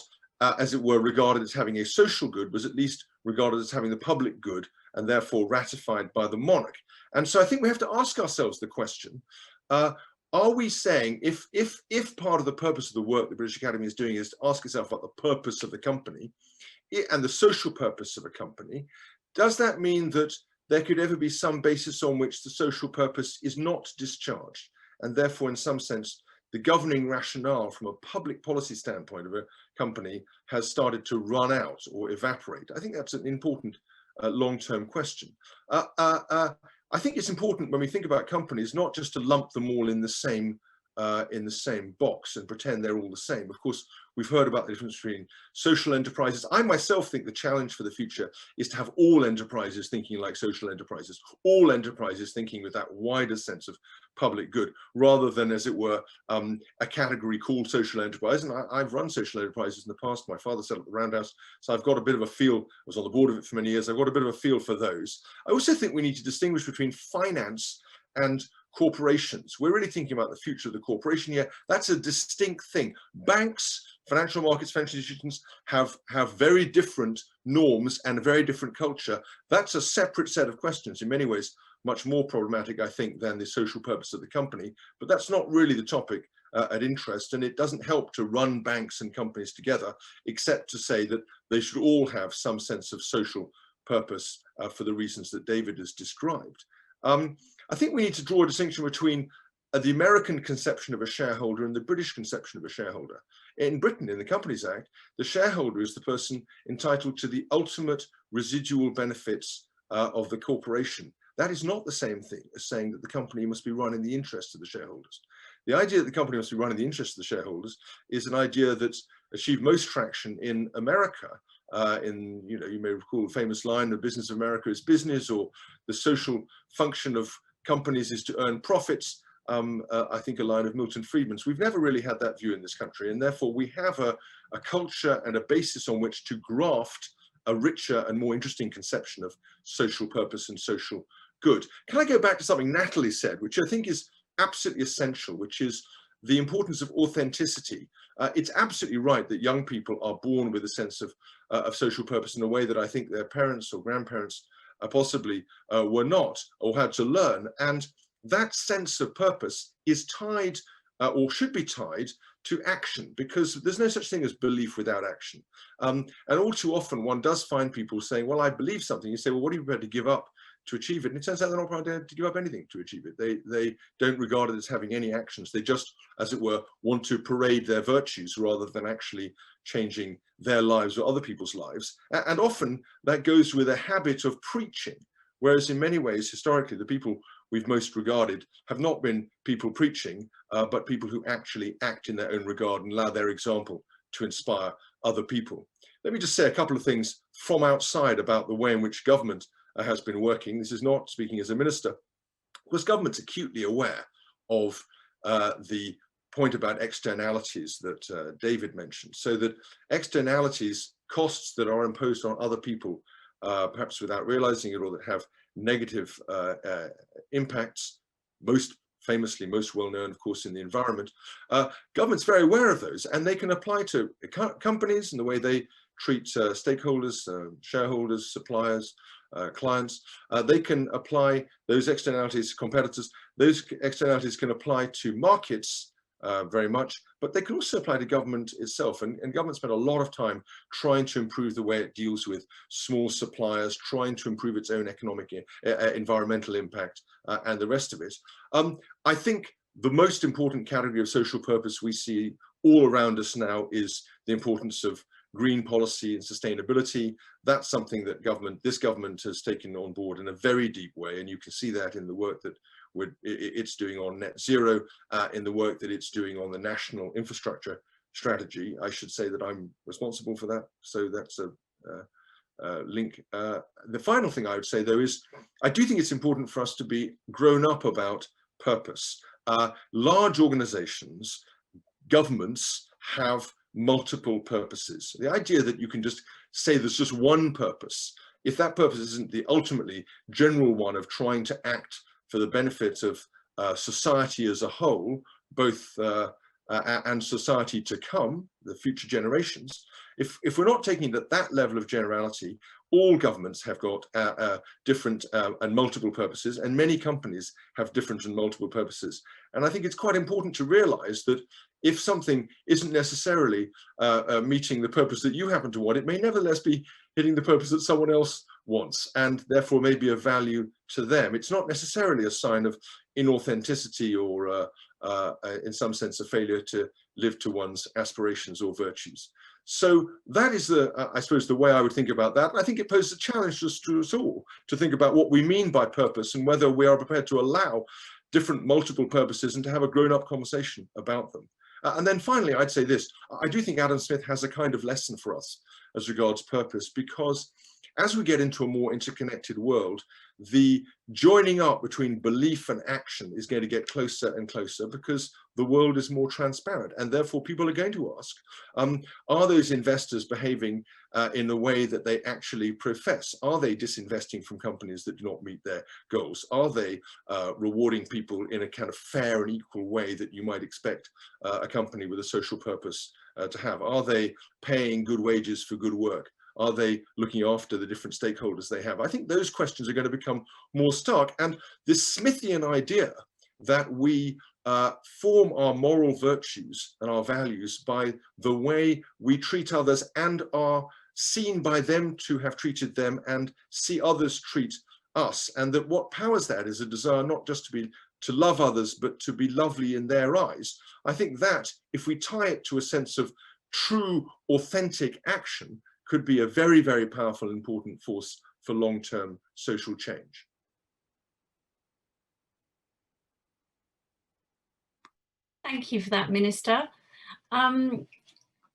as it were, regarded as having a social good, was at least regarded as having the public good, and therefore ratified by the monarch. And so I think we have to ask ourselves the question, are we saying, if part of the purpose of the work the British Academy is doing is to ask itself about the purpose of the company and the social purpose of a company, does that mean that there could ever be some basis on which the social purpose is not discharged? And therefore, in some sense, the governing rationale from a public policy standpoint of a company has started to run out or evaporate. I think that's an important long-term question. I think it's important when we think about companies not just to lump them all in the same box and pretend they're all the same. Of course, we've heard about the difference between social enterprises. I myself think the challenge for the future is to have all enterprises thinking like social enterprises, all enterprises thinking with that wider sense of public good, rather than, as it were, a category called social enterprise. And I've run social enterprises in the past. My father set up the Roundhouse, so I've got a bit of a feel. I was on the board of it for many years. I've got a bit of a feel for those. I also think we need to distinguish between finance and corporations. We're really thinking about the future of the corporation here. That's a distinct thing. Banks, financial markets, financial institutions have very different norms and a very different culture. That's a separate set of questions, in many ways much more problematic, I think, than the social purpose of the company. But that's not really the topic at interest, and it doesn't help to run banks and companies together, except to say that they should all have some sense of social purpose for the reasons that David has described. I think we need to draw a distinction between the American conception of a shareholder and the British conception of a shareholder. In Britain, in the Companies Act, the shareholder is the person entitled to the ultimate residual benefits of the corporation. That is not the same thing as saying that the company must be run in the interest of the shareholders. The idea that the company must be run in the interest of the shareholders is an idea that's achieved most traction in America. You may recall the famous line, "The business of America is business," or "the social function of companies is to earn profits." I think a line of Milton Friedman's. We've never really had that view in this country, and therefore we have a culture and a basis on which to graft a richer and more interesting conception of social purpose and social good. Can I go back to something Natalie said, which I think is absolutely essential, which is the importance of authenticity. It's absolutely right that young people are born with a sense of social purpose in a way that I think their parents or grandparents possibly were not, or had to learn. And that sense of purpose is tied, or should be tied, to action, because there's no such thing as belief without action. And all too often one does find people saying, well, I believe something. You say, well, what are you prepared to give up to achieve it? And it turns out they're not prepared to give up anything to achieve it. They don't regard it as having any actions. They just, as it were, want to parade their virtues rather than actually changing their lives or other people's lives. And often that goes with a habit of preaching, whereas in many ways, historically, the people we've most regarded have not been people preaching, but people who actually act in their own regard and allow their example to inspire other people. Let me just say a couple of things from outside about the way in which government has been working. This is not speaking as a minister, because government's acutely aware of the point about externalities that David mentioned, so that externalities, costs that are imposed on other people, perhaps without realizing it, or that have negative impacts, most famously, most well known, of course, in the environment. Government's very aware of those, and they can apply to companies in the way they treat stakeholders, shareholders, suppliers, clients. They can apply those externalities to competitors. Those externalities can apply to markets very much, but they can also apply to government itself. And government spent a lot of time trying to improve the way it deals with small suppliers, trying to improve its own economic, environmental impact, and the rest of it. I think the most important category of social purpose we see all around us now is the importance of green policy and sustainability. That's something that this government has taken on board in a very deep way, and you can see that in the work that it's doing on net zero, in the work that it's doing on the national infrastructure strategy. I should say that I'm responsible for that, so that's a link. The final thing I would say, though, is I do think it's important for us to be grown up about purpose. Large organizations, governments have multiple purposes. The idea that you can just say there's just one purpose, if that purpose isn't the ultimately general one of trying to act for the benefit of society as a whole, both and society to come, the future generations, if we're not taking it at that level of generality, all governments have got different and multiple purposes, and many companies have different and multiple purposes. And I think it's quite important to realize that if something isn't necessarily meeting the purpose that you happen to want, it may nevertheless be hitting the purpose that someone else wants, and therefore may be of value to them. It's not necessarily a sign of inauthenticity or in some sense, a failure to live to one's aspirations or virtues. So that is I suppose, the way I would think about that. I think it poses a challenge to us all to think about what we mean by purpose and whether we are prepared to allow different multiple purposes and to have a grown-up conversation about them. And then finally, I'd say this: I do think Adam Smith has a kind of lesson for us as regards purpose, because as we get into a more interconnected world, the joining up between belief and action is going to get closer and closer, because the world is more transparent, and therefore people are going to ask, are those investors behaving in the way that they actually profess? Are they disinvesting from companies that do not meet their goals? Are they rewarding people in a kind of fair and equal way that you might expect a company with a social purpose to have? Are they paying good wages for good work? Are they looking after the different stakeholders they have? I think those questions are going to become more stark. And this Smithian idea that we form our moral virtues and our values by the way we treat others and are seen by them to have treated them and see others treat us, and that what powers that is a desire not just to love others, but to be lovely in their eyes. I think that if we tie it to a sense of true, authentic action, could be a very, very powerful, important force for long-term social change. Thank you for that, Minister.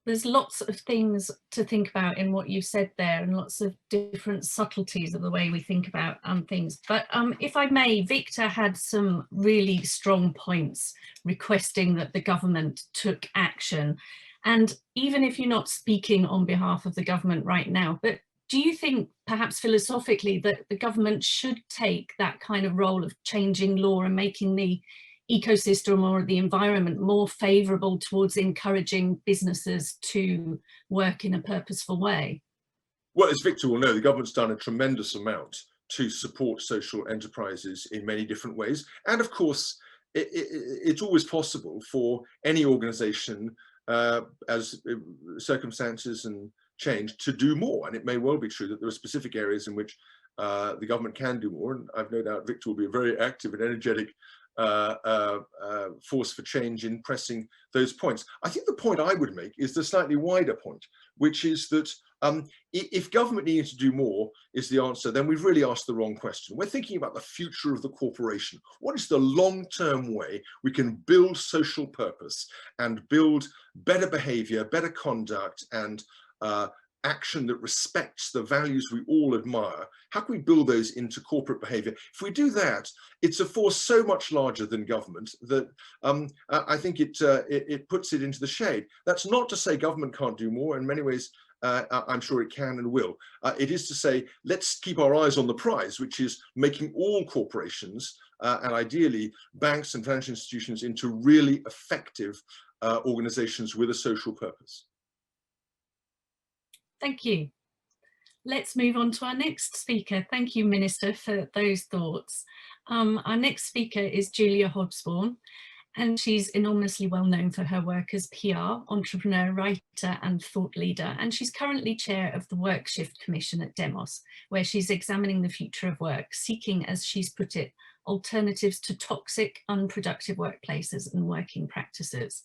There's lots of things to think about in what you've said there, and lots of different subtleties of the way we think about things. But if I may, Victor had some really strong points requesting that the government took action. And even if you're not speaking on behalf of the government right now, but do you think perhaps philosophically that the government should take that kind of role of changing law and making the ecosystem or the environment more favourable towards encouraging businesses to work in a purposeful way? Well, as Victor will know, the government's done a tremendous amount to support social enterprises in many different ways. And of course, it's always possible for any organisation, as circumstances and change, to do more. And it may well be true that there are specific areas in which the government can do more. And I've no doubt Victor will be a very active and energetic force for change in pressing those points. I think the point I would make is the slightly wider point, which is that if government needs to do more is the answer, then we've really asked the wrong question. We're thinking about the future of the corporation. What is the long-term way we can build social purpose and build better behavior, better conduct, and action that respects the values we all admire? How can we build those into corporate behavior? If we do that, it's a force so much larger than government that I think it puts it into the shade. That's not to say government can't do more. In many ways, I'm sure it can and will. It is to say, let's keep our eyes on the prize, which is making all corporations and ideally banks and financial institutions into really effective organizations with a social purpose. Thank you. Let's move on to our next speaker. Thank you, Minister, for those thoughts. Our next speaker is Julia Hobsbawm, and she's enormously well known for her work as PR, entrepreneur, writer and thought leader. And she's currently chair of the Workshift Commission at Demos, where she's examining the future of work, seeking, as she's put it, alternatives to toxic, unproductive workplaces and working practices.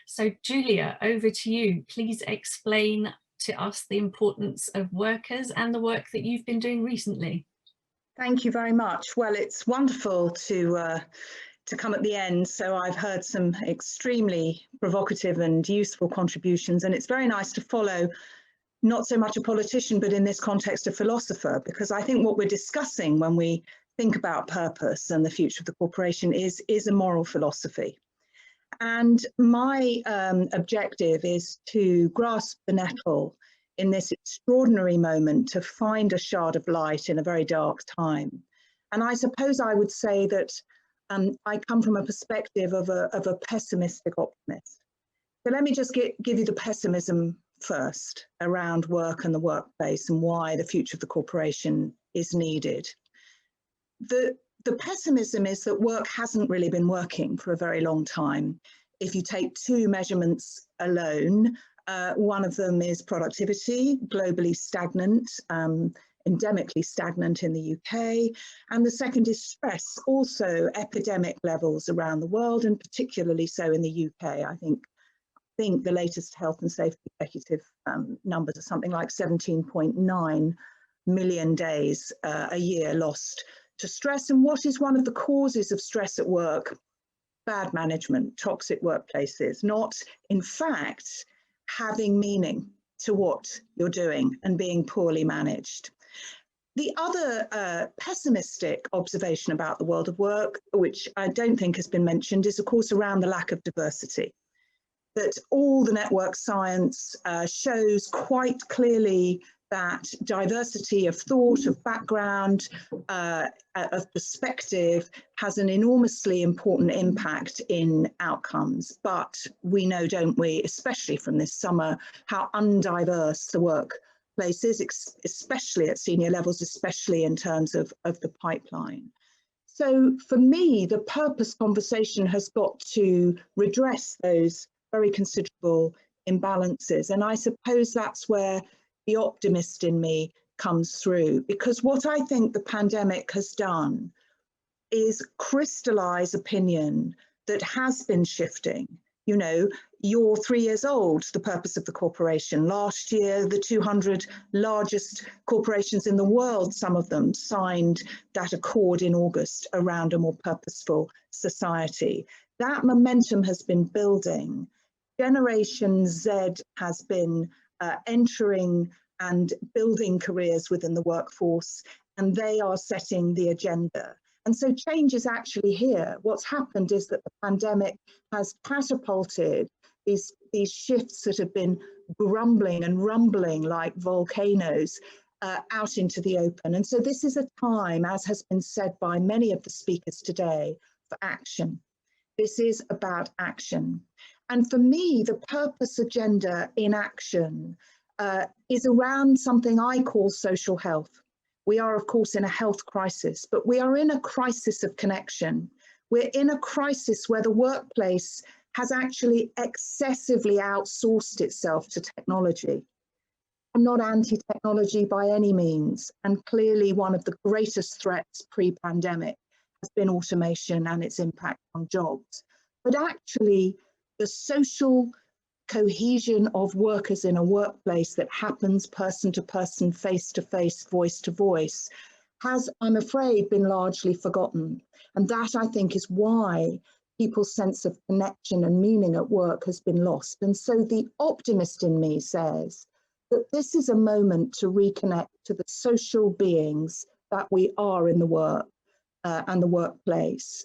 So Julia, over to you. Please explain to us the importance of workers and the work that you've been doing recently. Thank you very much. Well, it's wonderful to come at the end. So I've heard some extremely provocative and useful contributions, and it's very nice to follow not so much a politician, but in this context a philosopher, because I think what we're discussing when we think about purpose and the future of the corporation is a moral philosophy. And my objective is to grasp the nettle in this extraordinary moment, to find a shard of light in a very dark time. And I suppose I would say that I come from a perspective of a pessimistic optimist. So let me just give you the pessimism first around work and the workplace and why the future of the corporation is needed. The pessimism is that work hasn't really been working for a very long time. If you take two measurements alone, one of them is productivity, globally stagnant. endemically stagnant in the UK. And the second is stress, also epidemic levels around the world, and particularly so in the UK. I think the latest health and safety executive numbers are something like 17.9 million days a year lost to stress. And what is one of the causes of stress at work? Bad management, toxic workplaces, not in fact having meaning to what you're doing and being poorly managed. The other pessimistic observation about the world of work, which I don't think has been mentioned, is of course around the lack of diversity. That all the network science shows quite clearly that diversity of thought, of background, of perspective has an enormously important impact in outcomes. But we know, don't we, especially from this summer, how undiverse the workplace is, especially at senior levels, especially in terms of the pipeline. So for me, the purpose conversation has got to redress those very considerable imbalances. And I suppose that's where the optimist in me comes through, because what I think the pandemic has done is crystallize opinion that has been shifting. You know, you're 3 years old, the purpose of the corporation. Last year, the 200 largest corporations in the world, some of them signed that accord in August around a more purposeful society. That momentum has been building. Generation Z has been entering and building careers within the workforce, and they are setting the agenda. And so change is actually here. What's happened is that the pandemic has catapulted these shifts that have been grumbling and rumbling like volcanoes out into the open. And so this is a time, as has been said by many of the speakers today, for action. This is about action. And for me, the purpose agenda in action is around something I call social health. We are, of course, in a health crisis, but we are in a crisis of connection. We're in a crisis where the workplace has actually excessively outsourced itself to technology. I'm not anti-technology by any means, and clearly one of the greatest threats pre-pandemic has been automation and its impact on jobs. But actually, the social cohesion of workers in a workplace that happens person to person, face to face, voice to voice, has, I'm afraid, been largely forgotten. And that, I think, is why people's sense of connection and meaning at work has been lost. And so the optimist in me says that this is a moment to reconnect to the social beings that we are in the work and the workplace.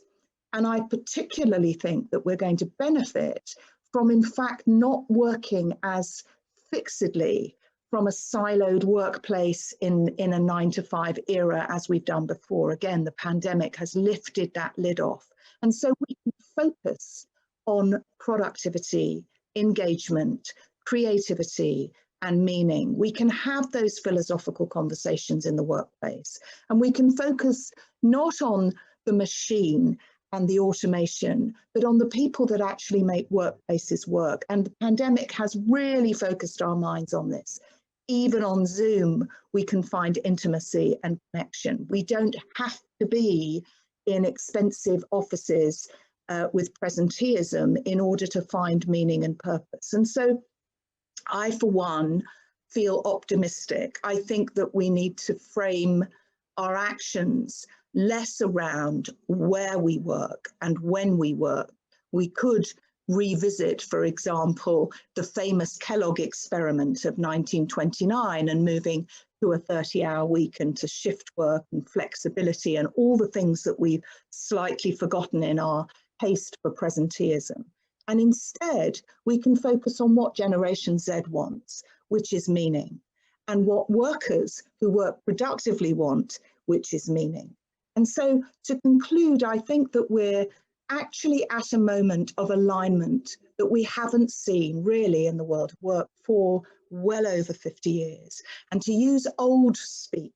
And I particularly think that we're going to benefit from, in fact, not working as fixedly from a siloed workplace in a 9-to-5 era as we've done before. Again, the pandemic has lifted that lid off. And so we can focus on productivity, engagement, creativity, and meaning. We can have those philosophical conversations in the workplace, and we can focus not on the machine and the automation, but on the people that actually make workplaces work. And the pandemic has really focused our minds on this. Even on Zoom, we can find intimacy and connection. We don't have to be in expensive offices with presenteeism in order to find meaning and purpose. And so I, for one, feel optimistic. I think that we need to frame our actions less around where we work and when we work. We could revisit, for example, the famous Kellogg experiment of 1929 and moving to a 30-hour week and to shift work and flexibility and all the things that we've slightly forgotten in our haste for presenteeism. And instead, we can focus on what Generation Z wants, which is meaning, and what workers who work productively want, which is meaning. And so to conclude, I think that we're actually at a moment of alignment that we haven't seen really in the world of work for well over 50 years. And to use old speak,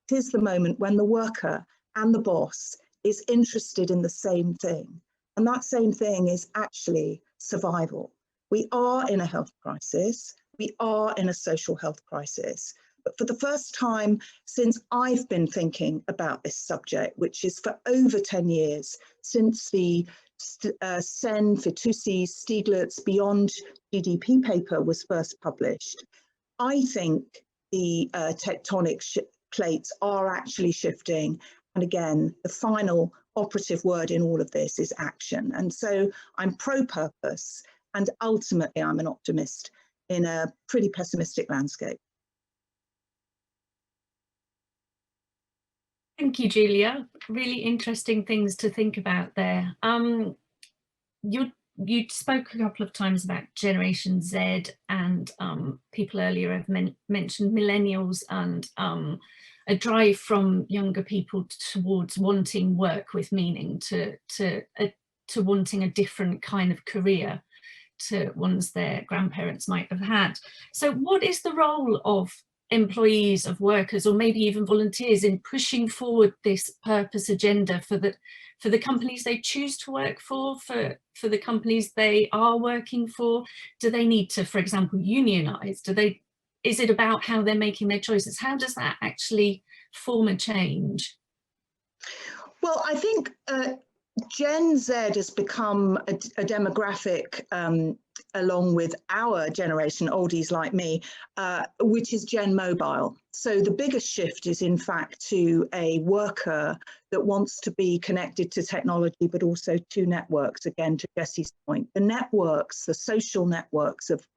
it is the moment when the worker and the boss is interested in the same thing. And that same thing is actually survival. We are in a health crisis. We are in a social health crisis. But for the first time since I've been thinking about this subject, which is for over 10 years, since the Sen, Fitoussi, Stieglitz Beyond GDP paper was first published, I think the tectonic plates are actually shifting. And again, the final operative word in all of this is action. And so I'm pro-purpose, and ultimately I'm an optimist in a pretty pessimistic landscape. Thank you, Julia. Really interesting things to think about there. You spoke a couple of times about Generation Z, and people earlier have mentioned millennials, and a drive from younger people towards wanting work with meaning, to wanting a different kind of career to ones their grandparents might have had. So what is the role of employees, of workers, or maybe even volunteers in pushing forward this purpose agenda for the companies they choose to work for the companies they are working for? Do they need to, for example, unionize? Is it about how they're making their choices? How does that actually form a change? Well, I think Gen Z has become a demographic along with our generation, oldies like me, which is Gen Mobile. So the biggest shift is in fact to a worker that wants to be connected to technology, but also to networks, again, to Jessie's point. The networks, the social networks of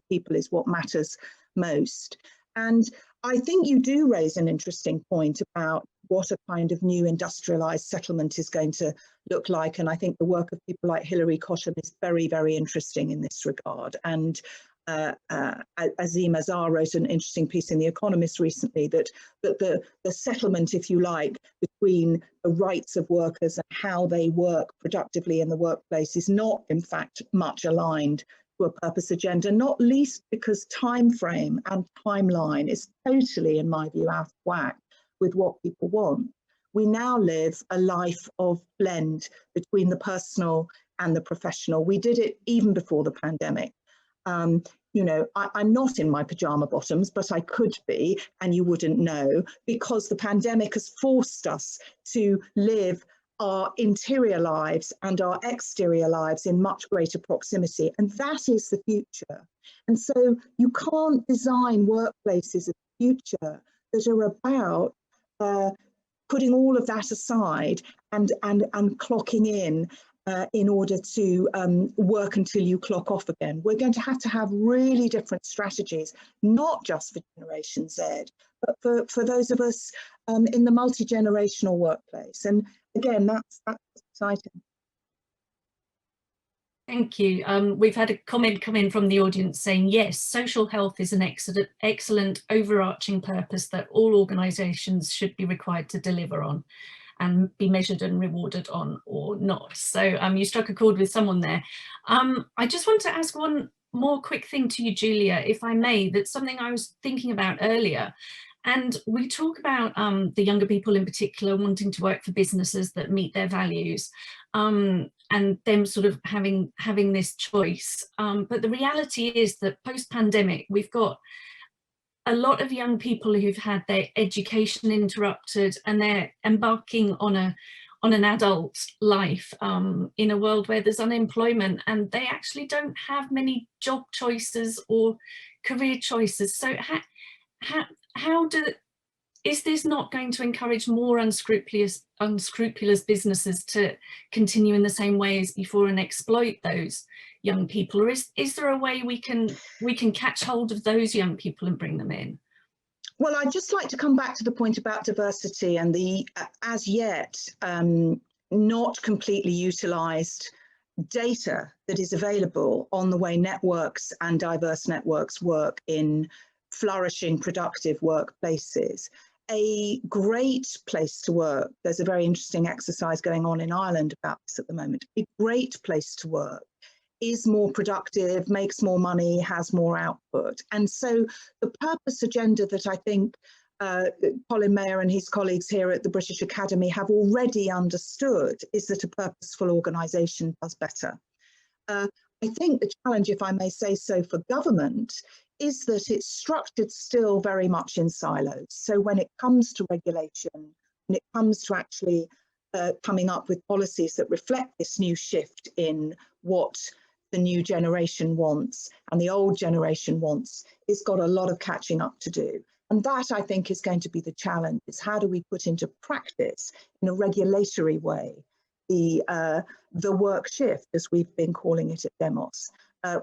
people is what matters most. And I think you do raise an interesting point about what a kind of new industrialized settlement is going to look like. And I think the work of people like Hilary Cosham is very, very interesting in this regard. And Azim Azhar wrote an interesting piece in The Economist recently that the settlement, if you like, between the rights of workers and how they work productively in the workplace is not, in fact, much aligned to a purpose agenda, not least because time frame and timeline is totally, in my view, out of whack with what people want. We now live a life of blend between the personal and the professional. We did it even before the pandemic. You know, I'm not in my pajama bottoms, but I could be, and you wouldn't know, because the pandemic has forced us to live our interior lives and our exterior lives in much greater proximity. And that is the future. And so you can't design workplaces of the future that are about putting all of that aside and clocking in order to work until you clock off again. We're going to have really different strategies, not just for Generation Z, but for those of us in the multi-generational workplace. And again, that's exciting. Thank you. We've had a comment come in from the audience saying, yes, social health is an excellent overarching purpose that all organisations should be required to deliver on and be measured and rewarded on, or not. So you struck a chord with someone there. I just want to ask one more quick thing to you, Julia, if I may. That's something I was thinking about earlier. And we talk about the younger people in particular wanting to work for businesses that meet their values, and them sort of having this choice. But the reality is that post-pandemic, we've got a lot of young people who've had their education interrupted, and they're embarking on an adult life in a world where there's unemployment, and they actually don't have many job choices or career choices. So is this not going to encourage more unscrupulous businesses to continue in the same way as before and exploit those young people? Or is there a way we can catch hold of those young people and bring them in? Well, I'd just like to come back to the point about diversity and the as yet not completely utilised data that is available on the way networks and diverse networks work in flourishing, productive workplaces. A great place to work, there's a very interesting exercise going on in Ireland about this at the moment, a great place to work is more productive, makes more money, has more output. And so the purpose agenda that I think Colin Mayer and his colleagues here at the British Academy have already understood is that a purposeful organisation does better. I think the challenge, if I may say so, for government is that it's structured still very much in silos. So when it comes to regulation, when it comes to actually coming up with policies that reflect this new shift in what the new generation wants and the old generation wants, it's got a lot of catching up to do. And that, I think, is going to be the challenge, is how do we put into practice in a regulatory way the Workshift, as we've been calling it at Demos,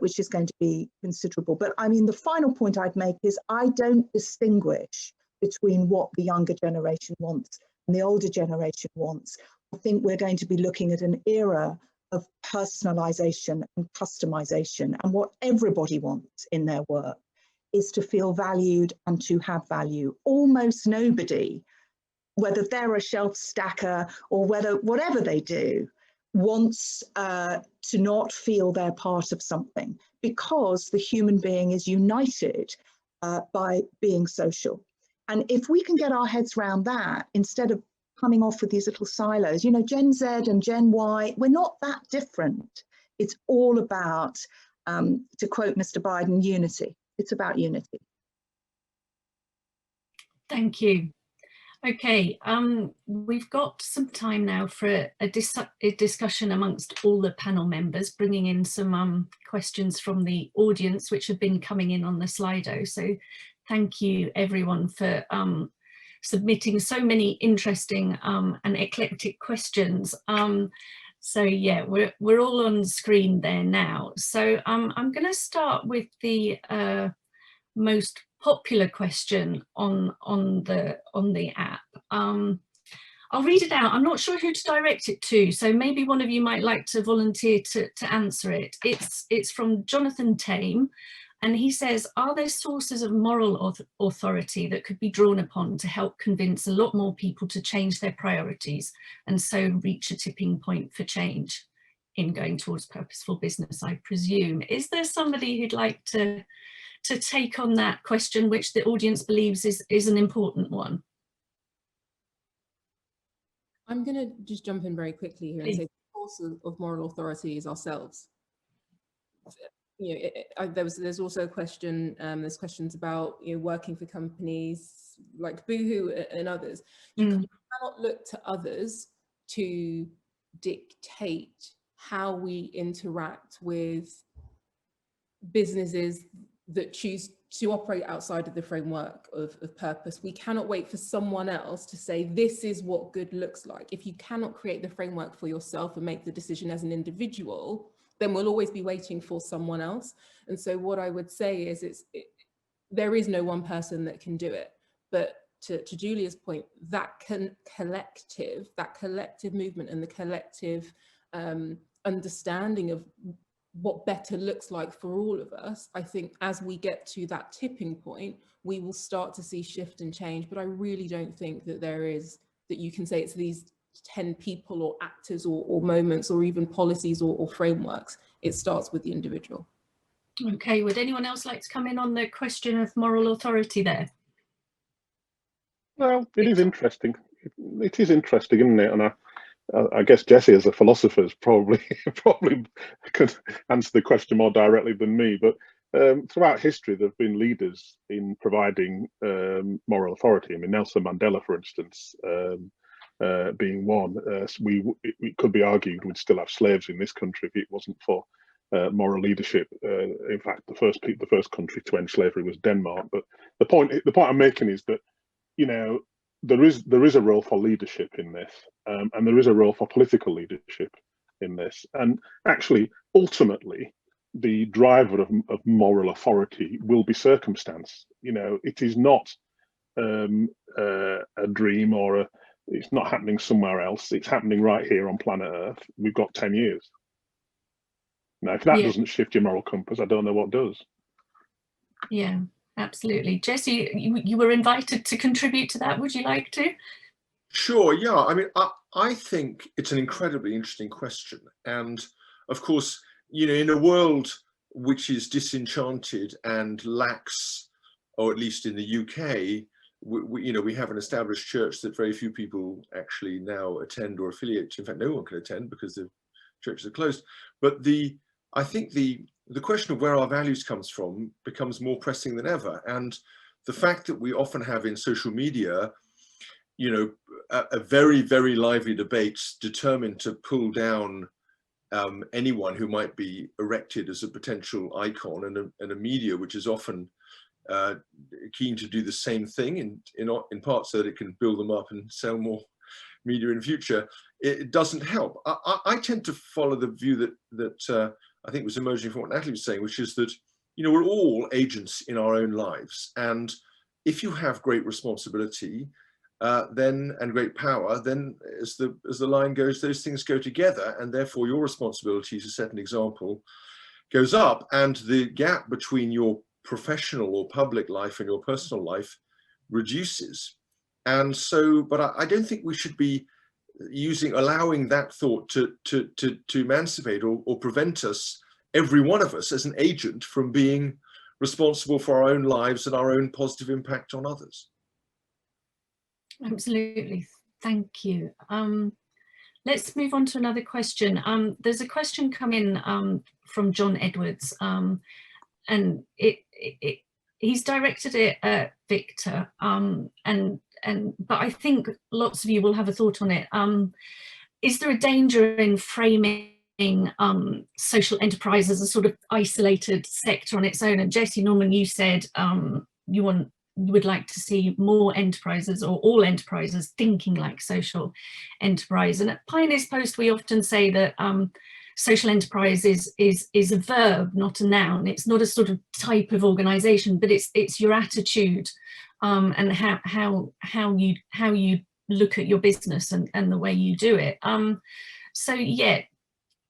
which is going to be considerable. But I mean, the final point I'd make is I don't distinguish between what the younger generation wants and the older generation wants. I think we're going to be looking at an era of personalization and customization, and what everybody wants in their work is to feel valued and to have value. Almost nobody, whether they're a shelf stacker or whatever they do, wants to not feel they're part of something, because the human being is united by being social. And if we can get our heads around that, instead of coming off with these little silos, you know, Gen Z and Gen Y, we're not that different. It's all about, to quote Mr. Biden, unity. It's about unity. Thank you. Okay, we've got some time now for a discussion amongst all the panel members, bringing in some questions from the audience, which have been coming in on the Slido. So thank you everyone for submitting so many interesting and eclectic questions. So yeah, we're all on screen there now. So I'm going to start with the most popular question on the app. I'll read it out. I'm not sure who to direct it to, so maybe one of you might like to volunteer to answer it. It's from Jonathan Tame, and he says, are there sources of moral authority that could be drawn upon to help convince a lot more people to change their priorities and so reach a tipping point for change in going towards purposeful business, I presume? Is there somebody who'd like to take on that question, which the audience believes is an important one? I'm going to just jump in very quickly here and say the source of moral authority is ourselves. You know, there's also a question, there's questions about, you know, working for companies like Boohoo and others. You cannot look to others to dictate how we interact with businesses that choose to operate outside of the framework of purpose. We cannot wait for someone else to say, this is what good looks like. If you cannot create the framework for yourself and make the decision as an individual, then we'll always be waiting for someone else. And so what I would say is there is no one person that can do it. But to Julia's point, that collective movement and the collective understanding of what better looks like for all of us, I think as we get to that tipping point, we will start to see shift and change. But I really don't think that that you can say it's these 10 people or actors or moments or even policies or frameworks. It starts with the individual. Okay, would anyone else like to come in on the question of moral authority there? Well, it is interesting. It is interesting, isn't it? And I guess Jessie, as a philosopher, probably could answer the question more directly than me. But throughout history, there have been leaders in providing moral authority. I mean, Nelson Mandela, for instance, being one. It could be argued we'd still have slaves in this country if it wasn't for moral leadership. In fact, the first country to end slavery was Denmark. But the point I'm making is that, you know, there is a role for leadership in this, and there is a role for political leadership in this. And actually, ultimately, the driver of moral authority will be circumstance. You know, it is not a dream or it's not happening somewhere else. It's happening right here on planet Earth. We've got 10 years. Now, if that doesn't shift your moral compass, I don't know what does. Yeah. Absolutely. Jessie, you were invited to contribute to that. Would you like to? Sure, yeah. I mean, I think it's an incredibly interesting question. And of course, you know, in a world which is disenchanted and lacks, or at least in the UK, we have an established church that very few people actually now attend or affiliate to. In fact, no one can attend because the churches are closed. But the I think the question of where our values comes from becomes more pressing than ever. And the fact that we often have in social media, you know, a very, very lively debate determined to pull down anyone who might be erected as a potential icon, and a media which is often keen to do the same thing in part so that it can build them up and sell more media in future, it doesn't help. I tend to follow the view that I think was emerging from what Natalie was saying, which is that, you know, we're all agents in our own lives, and if you have great responsibility and great power, then as the line goes, those things go together, and therefore your responsibility to set an example goes up, and the gap between your professional or public life and your personal life reduces. And so, but I don't think we should be allowing that thought to emancipate or prevent us, every one of us as an agent, from being responsible for our own lives and our own positive impact on others. Absolutely, thank you. Let's move on to another question. There's a question come in from John Edwards, and he's directed it at Victor, but I think lots of you will have a thought on it. Is there a danger in framing social enterprise as a sort of isolated sector on its own? And Jessie, Norman, you said you would like to see more enterprises, or all enterprises, thinking like social enterprise. And at Pioneers Post, we often say that social enterprise is a verb, not a noun. It's not a sort of type of organization, but it's your attitude and how you look at your business and the way you do it. So yeah,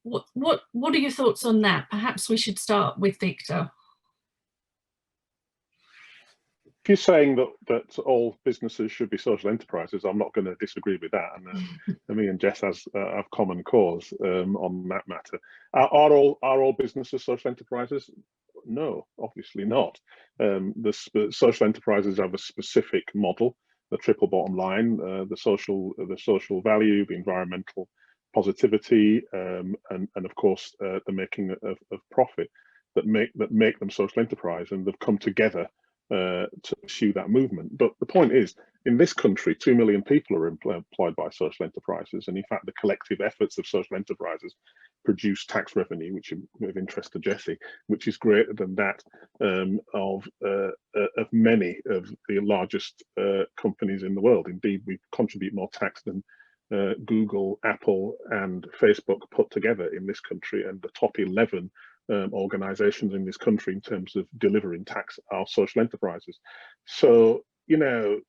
what are your thoughts on that? Perhaps we should start with Victor. If you're saying that all businesses should be social enterprises, I'm not going to disagree with that. And me and Jess have common cause on that matter. Are all businesses social enterprises? No, obviously not. The social enterprises have a specific model, the triple bottom line, the social value, the environmental positivity, and of course the making of profit that make them social enterprise, and they've come together to pursue that movement. But the point is, in this country, 2 million people are employed by social enterprises, and in fact the collective efforts of social enterprises produce tax revenue, which is of interest to Jessie, which is greater than that of many of the largest companies in the world. Indeed, we contribute more tax than Google, Apple and Facebook put together in this country, and the top 11 organizations in this country in terms of delivering tax are social enterprises. So, you know,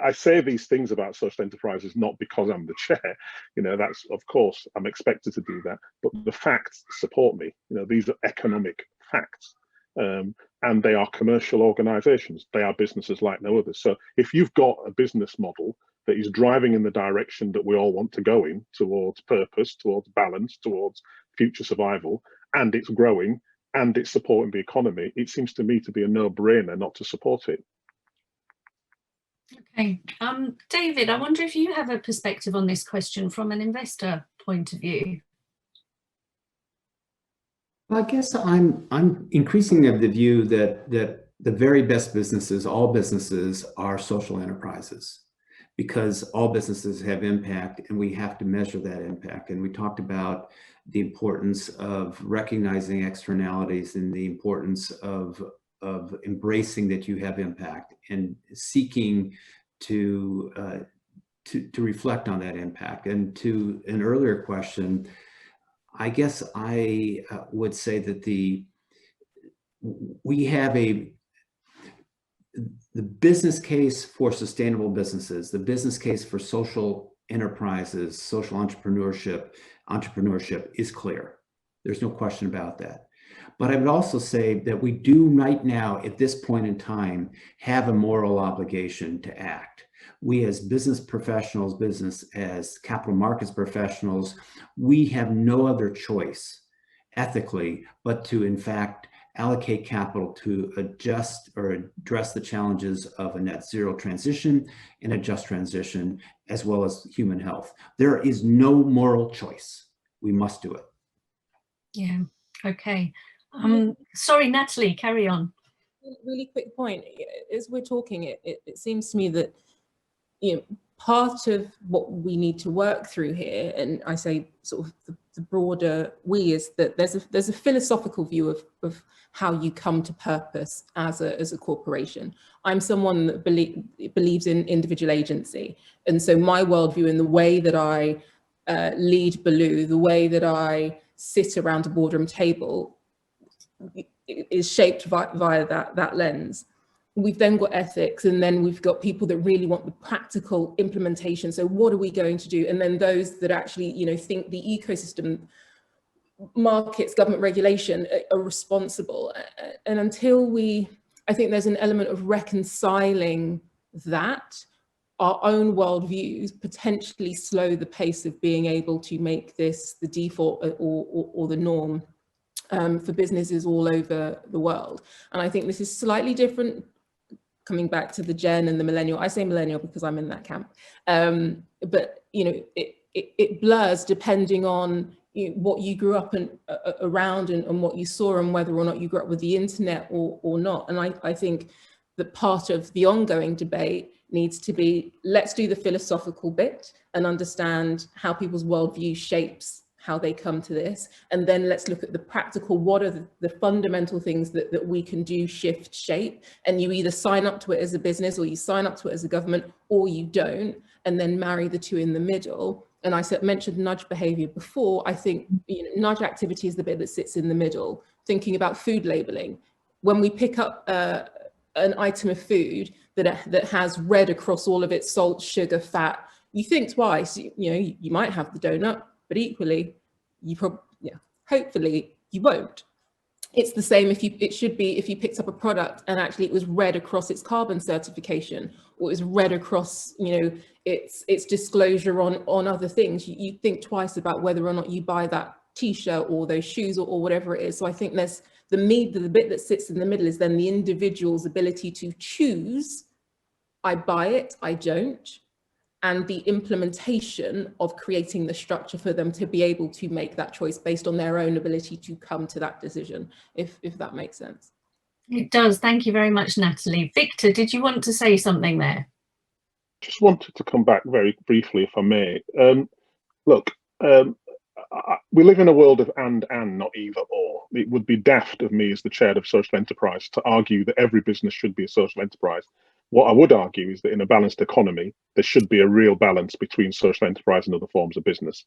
I say these things about social enterprises not because I'm the chair, you know, that's, of course, I'm expected to do that, but the facts support me. You know, these are economic facts, and they are commercial organizations. They are businesses like no others. So if you've got a business model that is driving in the direction that we all want to go in, towards purpose, towards balance, towards future survival, and it's growing and it's supporting the economy, it seems to me to be a no-brainer not to support it. Okay, David, I wonder if you have a perspective on this question from an investor point of view. Well, I guess I'm increasingly of the view that the very best businesses, all businesses, are social enterprises, because all businesses have impact and we have to measure that impact. And we talked about the importance of recognizing externalities and the importance of embracing that you have impact and seeking to reflect on that impact. And to an earlier question, I guess I would say that we have the business case for sustainable businesses, the business case for social enterprises, social entrepreneurship is clear. There's no question about that. But I would also say that we do right now, at this point in time, have a moral obligation to act. We as business professionals, as capital markets professionals, we have no other choice ethically but to, in fact, allocate capital to adjust or address the challenges of a net zero transition and a just transition, as well as human health. There is no moral choice. We must do it. Yeah, Okay. Sorry, Natalie, carry on. Really quick point. As we're talking, it seems to me that, you know, part of what we need to work through here, and I say sort of the broader we, is that there's a philosophical view of how you come to purpose as a corporation. I'm someone that believes in individual agency, and so my worldview and the way that I lead Belu, the way that I sit around a boardroom table, is shaped via that lens. We've then got ethics, and then we've got people that really want the practical implementation. So what are we going to do? And then those that actually, you know, think the ecosystem, markets, government regulation are responsible. And until I think there's an element of reconciling that, our own worldviews potentially slow the pace of being able to make this the default or the norm for businesses all over the world. And I think this is slightly different, coming back to the Gen and the millennial. I say millennial because I'm in that camp. But you know, it blurs depending on what you grew up around and what you saw, and whether or not you grew up with the internet or not. And I think that part of the ongoing debate needs to be, let's do the philosophical bit and understand how people's worldview shapes how they come to this. And then let's look at the practical, what are the fundamental things that we can do, shift, shape, and you either sign up to it as a business, or you sign up to it as a government, or you don't, and then marry the two in the middle. And I mentioned nudge behavior before. I think nudge activity is the bit that sits in the middle, thinking about food labeling. When we pick up an item of food that has red across all of its salt, sugar, fat, you think twice. You might have the donut, but equally, hopefully you won't. It's the same if you picked up a product and actually it was red across its carbon certification, or it was red across, its disclosure on other things. You think twice about whether or not you buy that t-shirt or those shoes or whatever it is. So I think there's the bit that sits in the middle is then the individual's ability to choose. I buy it, I don't. And the implementation of creating the structure for them to be able to make that choice based on their own ability to come to that decision, if that makes sense. It does. Thank you very much, Natalie. Victor, did you want to say something there? Just wanted to come back very briefly, if I may. Look, we live in a world of and, not either or. It would be daft of me as the chair of social enterprise to argue that every business should be a social enterprise. What I would argue is that in a balanced economy, there should be a real balance between social enterprise and other forms of business.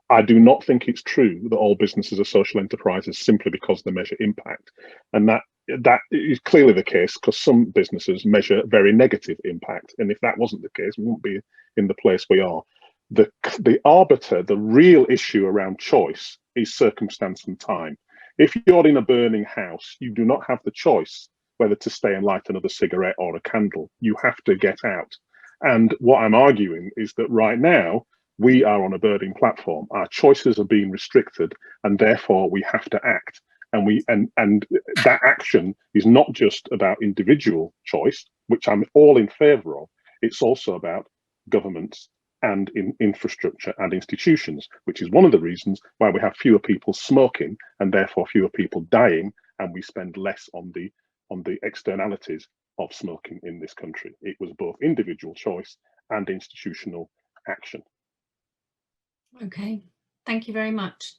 I do not think it's true that all businesses are social enterprises simply because they measure impact. And that is clearly the case, because some businesses measure very negative impact. And if that wasn't the case, we wouldn't be in the place we are. The arbiter, the real issue around choice, is circumstance and time. If you're in a burning house, you do not have the choice whether to stay and light another cigarette or a candle. You have to get out. And what I'm arguing is that right now, we are on a burning platform. Our choices are being restricted, and therefore we have to act. And that action is not just about individual choice, which I'm all in favor of. It's also about governments and in infrastructure and institutions, which is one of the reasons why we have fewer people smoking and therefore fewer people dying, and we spend less on the externalities of smoking in this country. It was both individual choice and institutional action. Okay, thank you very much.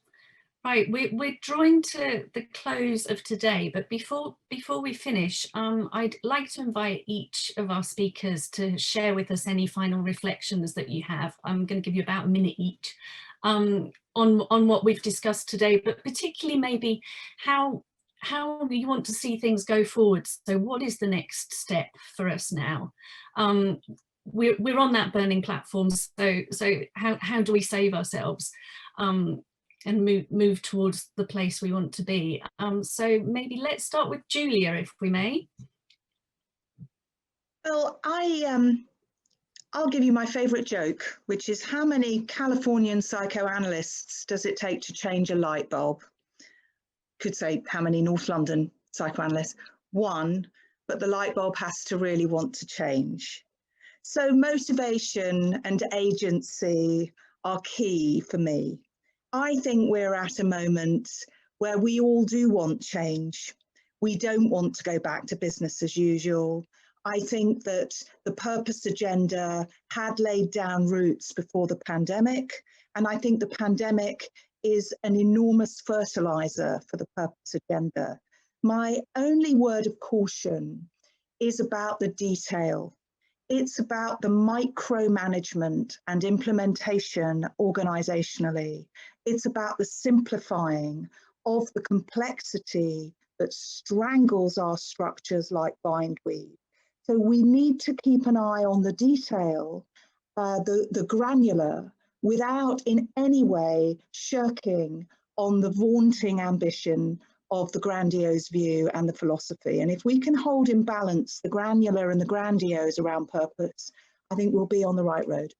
Right, we're drawing to the close of today, but before we finish, I'd like to invite each of our speakers to share with us any final reflections that you have. I'm going to give you about a minute each on what we've discussed today, but particularly maybe how you want to see things go forward. So what is the next step for us now? We're on that burning platform, so how do we save ourselves and move towards the place we want to be? So maybe let's start with Julia, if we may. Well, I'll give you my favourite joke, which is, how many Californian psychoanalysts does it take to change a light bulb? Could say, how many North London psychoanalysts? One, but the light bulb has to really want to change. So motivation and agency are key for me. I think we're at a moment where we all do want change. We don't want to go back to business as usual. I think that the purpose agenda had laid down roots before the pandemic, and I think the pandemic is an enormous fertilizer for the purpose agenda. My only word of caution is about the detail. It's about the micromanagement and implementation organisationally. It's about the simplifying of the complexity that strangles our structures like bindweed. So we need to keep an eye on the detail, the granular, without in any way shirking on the vaunting ambition of the grandiose view and the philosophy. And if we can hold in balance the granular and the grandiose around purpose, I think we'll be on the right road.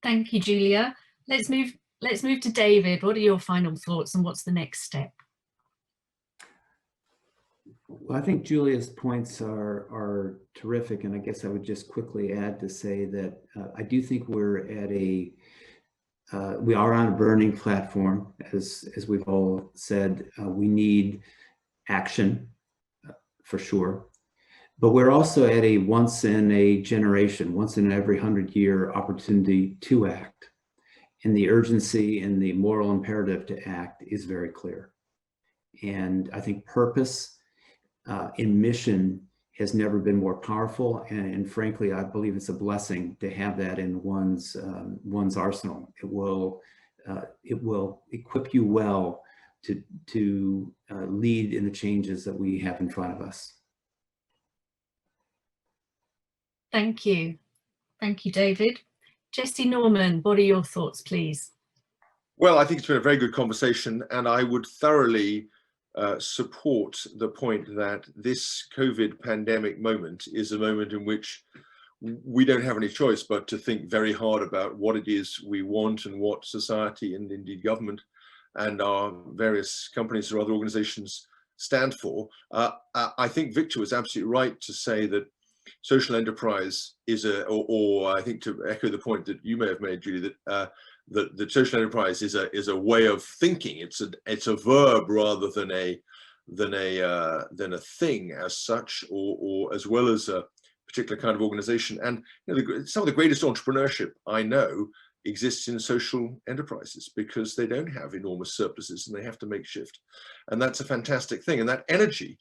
Thank you, Julia. Let's move to David. What are your final thoughts and what's the next step? Well, I think Julia's points are terrific, and I guess I would just quickly add to say that I do think we're at we are on a burning platform, as we've all said. We need action for sure, but we're also at a once in a generation, once in every 100-year opportunity to act, and the urgency and the moral imperative to act is very clear. And I think purpose in mission has never been more powerful, and frankly, I believe it's a blessing to have that in one's arsenal. It will equip you well to lead in the changes that we have in front of us. Thank you, David. Jesse Norman, what are your thoughts, please? Well, I think it's been a very good conversation, and I would thoroughly support the point that this COVID pandemic moment is a moment in which we don't have any choice but to think very hard about what it is we want and what society and indeed government and our various companies or other organizations stand for. I think Victor was absolutely right to say that social enterprise is or I think to echo the point that you may have made, Julie, that social enterprise is a way of thinking. It's a verb rather than a thing as such, or as well as a particular kind of organization. And some of the greatest entrepreneurship I know exists in social enterprises because they don't have enormous surpluses and they have to make shift. And that's a fantastic thing. And that energy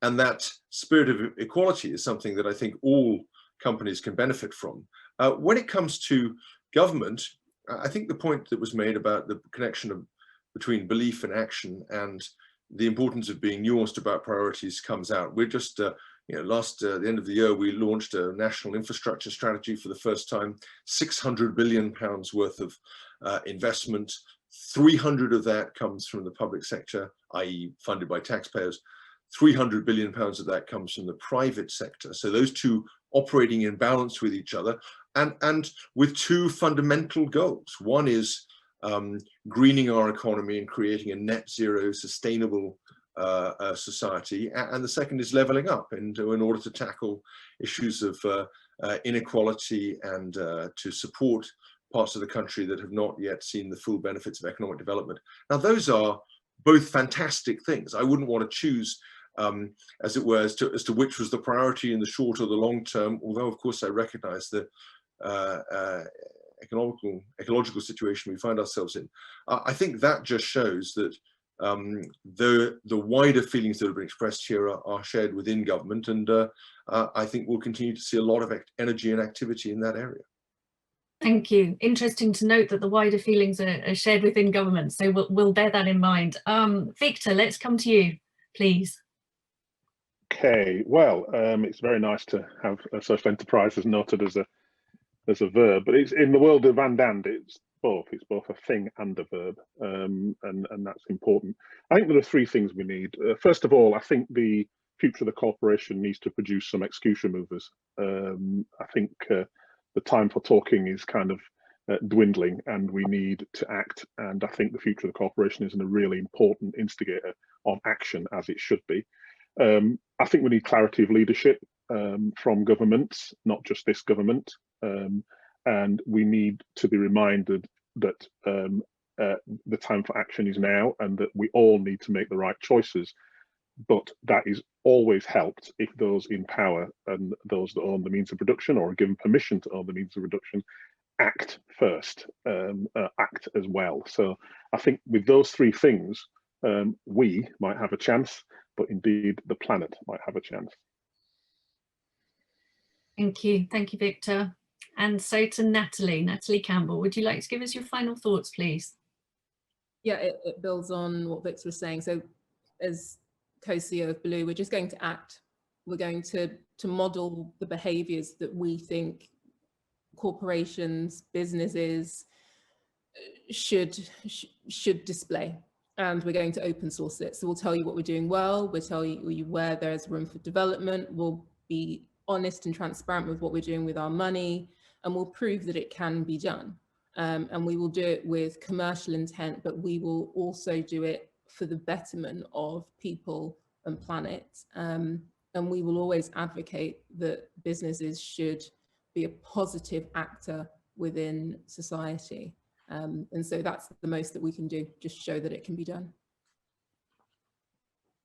and that spirit of equality is something that I think all companies can benefit from. When it comes to government, I think the point that was made about the connection between belief and action and the importance of being nuanced about priorities comes out. We're just, at the end of the year, we launched a national infrastructure strategy for the first time, £600 billion worth of investment. 300 of that comes from the public sector, i.e. funded by taxpayers. 300 billion pounds of that comes from the private sector. So those two operating in balance with each other and with two fundamental goals. One is greening our economy and creating a net zero sustainable society. And the second is leveling up in order to tackle issues of inequality and to support parts of the country that have not yet seen the full benefits of economic development. Now, those are both fantastic things. I wouldn't want to choose, as it were, as to which was the priority in the short or the long term, although of course I recognize the ecological situation we find ourselves in. I think that just shows that the wider feelings that have been expressed here are shared within government, and I think we'll continue to see a lot of energy and activity in that area. Thank you. Interesting to note that the wider feelings are shared within government, so we'll bear that in mind. Victor, let's come to you, please. Okay, well, it's very nice to have a social enterprise as noted as a verb, but it's in the world of and it's both a thing and a verb, and that's important. I think there are three things we need. First of all, I think the future of the corporation needs to produce some execution movers. I think the time for talking is kind of dwindling and we need to act, and I think the future of the corporation is a really important instigator of action, as it should be. I think we need clarity of leadership from governments, not just this government, and we need to be reminded that the time for action is now, and that we all need to make the right choices. But that is always helped if those in power and those that own the means of production or are given permission to own the means of production act first, act as well. So I think with those three things, we might have a chance, but indeed the planet might have a chance. Thank you, Victor. And so to Natalie Campbell, would you like to give us your final thoughts, please? Yeah, it builds on what Victor was saying. So as co-CEO of Belu, we're just going to act. We're going to model the behaviours that we think corporations, businesses should display, and we're going to open source it. So we'll tell you what we're doing well, we'll tell you where there's room for development, we'll be honest and transparent with what we're doing with our money, and we'll prove that it can be done. And we will do it with commercial intent, but we will also do it for the betterment of people and planet. And we will always advocate that businesses should be a positive actor within society. And so that's the most that we can do, just show that it can be done.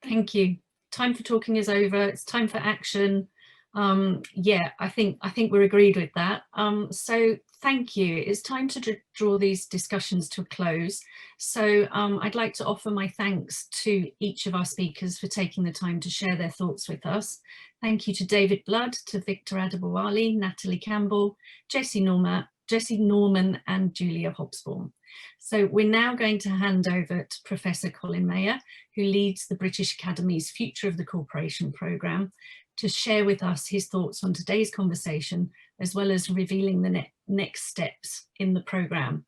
Thank you. Time for talking is over. It's time for action. Yeah, I think we're agreed with that. So thank you. It's time to draw these discussions to a close. So I'd like to offer my thanks to each of our speakers for taking the time to share their thoughts with us. Thank you to David Blood, to Victor Adebowale, Natalie Campbell, Jessie Norman and Julia Hobsbawm. So we're now going to hand over to Professor Colin Mayer, who leads the British Academy's Future of the Corporation programme, to share with us his thoughts on today's conversation, as well as revealing the next steps in the programme.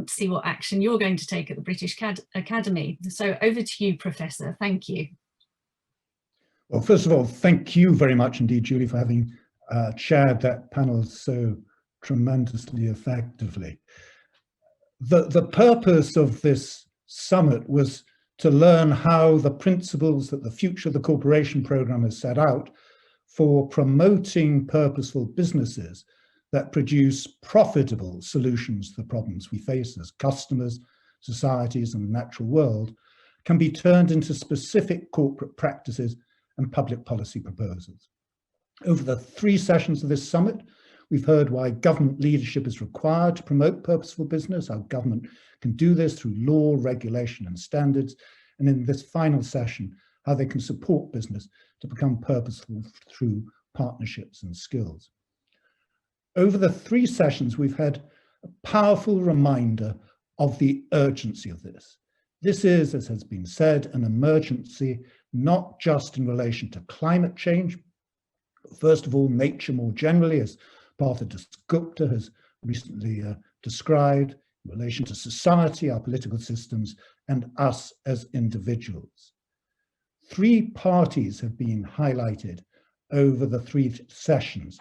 See what action you're going to take at the British Academy. So over to you, Professor. Thank you. Well, first of all, thank you very much indeed, Julie, for having chaired that panel so tremendously effectively. The purpose of this summit was to learn how the principles that the Future of the Corporation programme has set out for promoting purposeful businesses that produce profitable solutions to the problems we face as customers, societies and the natural world can be turned into specific corporate practices and public policy proposals. Over the 3 sessions of this summit, we've heard why government leadership is required to promote purposeful business, how government can do this through law, regulation and standards, and in this final session, how they can support business to become purposeful through partnerships and skills. Over the 3 sessions, we've had a powerful reminder of the urgency of this. This is, as has been said, an emergency, not just in relation to climate change, but first of all, nature more generally, as Partha Dasgupta has recently described, in relation to society, our political systems, and us as individuals. 3 parties have been highlighted over the 3 sessions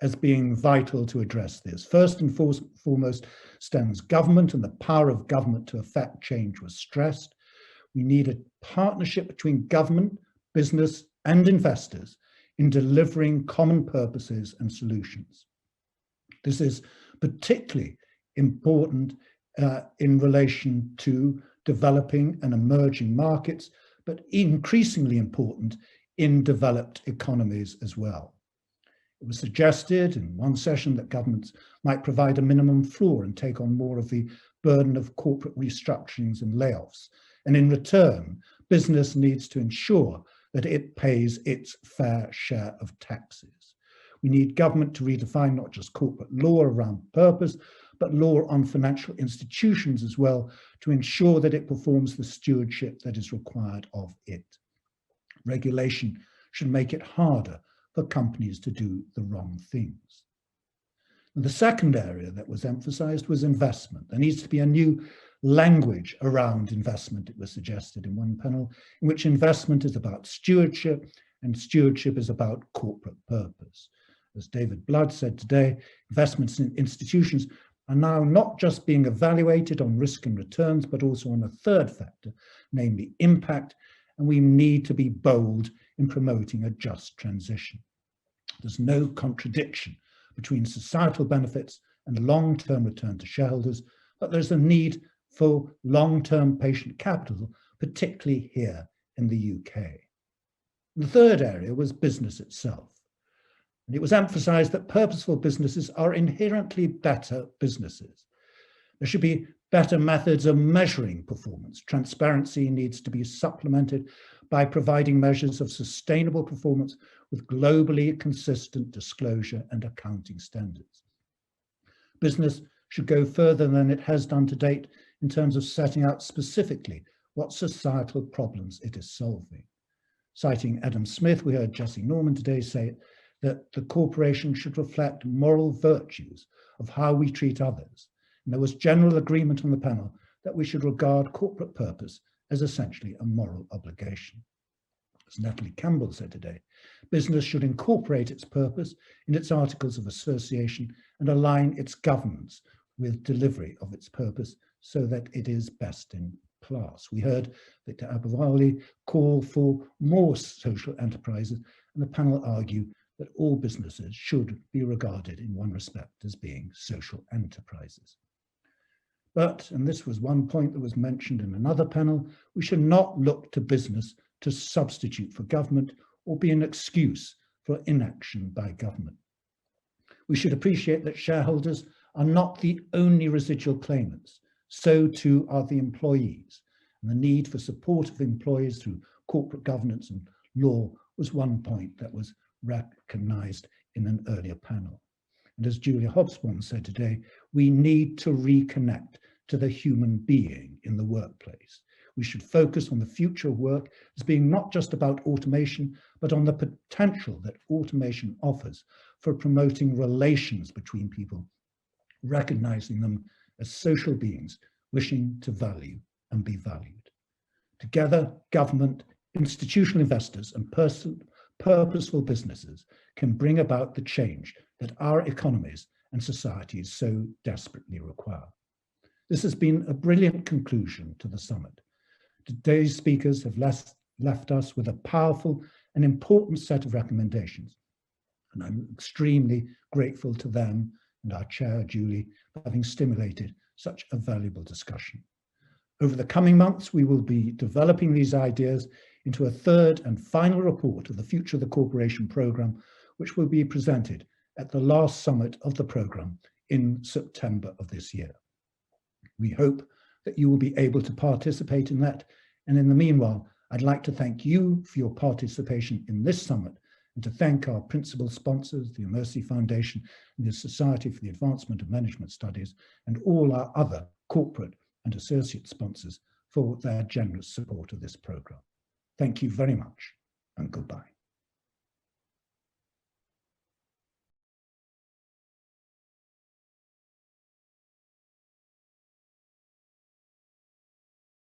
as being vital to address this. First and foremost stands government, and the power of government to effect change was stressed. We need a partnership between government, business, and investors in delivering common purposes and solutions. This is particularly important in relation to developing and emerging markets, but increasingly important in developed economies as well. It was suggested in one session that governments might provide a minimum floor and take on more of the burden of corporate restructurings and layoffs. And in return, business needs to ensure that it pays its fair share of taxes. We need government to redefine not just corporate law around purpose, but law on financial institutions as well, to ensure that it performs the stewardship that is required of it. Regulation should make it harder for companies to do the wrong things. And the second area that was emphasized was investment. There needs to be a new language around investment, it was suggested in one panel, in which investment is about stewardship and stewardship is about corporate purpose. As David Blood said today, investments in institutions are now not just being evaluated on risk and returns, but also on a third factor, namely impact, and we need to be bold in promoting a just transition. There's no contradiction between societal benefits and long-term return to shareholders, but there's a need for long-term patient capital, particularly here in the UK. The third area was business itself. And it was emphasized that purposeful businesses are inherently better businesses. There should be better methods of measuring performance. Transparency needs to be supplemented by providing measures of sustainable performance with globally consistent disclosure and accounting standards. Business should go further than it has done to date in terms of setting out specifically what societal problems it is solving. Citing Adam Smith, we heard Jesse Norman today say that the corporation should reflect moral virtues of how we treat others. And there was general agreement on the panel that we should regard corporate purpose as essentially a moral obligation. As Natalie Campbell said today, business should incorporate its purpose in its articles of association and align its governance with delivery of its purpose so that it is best in class. We heard Victor Adebowale call for more social enterprises, and the panel argue that all businesses should be regarded in one respect as being social enterprises. But, and this was one point that was mentioned in another panel, we should not look to business to substitute for government or be an excuse for inaction by government. We should appreciate that shareholders are not the only residual claimants. So too are the employees. And the need for support of employees through corporate governance and law was one point that was recognized in an earlier panel. And as Julia Hobsbawm said today, we need to reconnect to the human being in the workplace. We should focus on the future of work as being not just about automation, but on the potential that automation offers for promoting relations between people, recognizing them as social beings wishing to value and be valued. Together, government, institutional investors, and purposeful businesses can bring about the change that our economies and societies so desperately require. This has been a brilliant conclusion to the summit. Today's speakers have left us with a powerful and important set of recommendations, and I'm extremely grateful to them and our chair, Julie, for having stimulated such a valuable discussion. Over the coming months, we will be developing these ideas into a third and final report of the Future of the Corporation programme, which will be presented at the last summit of the programme in September of this year. We hope that you will be able to participate in that. And in the meanwhile, I'd like to thank you for your participation in this summit and to thank our principal sponsors, the Mercy Foundation and the Society for the Advancement of Management Studies, and all our other corporate and associate sponsors for their generous support of this programme. Thank you very much, and goodbye.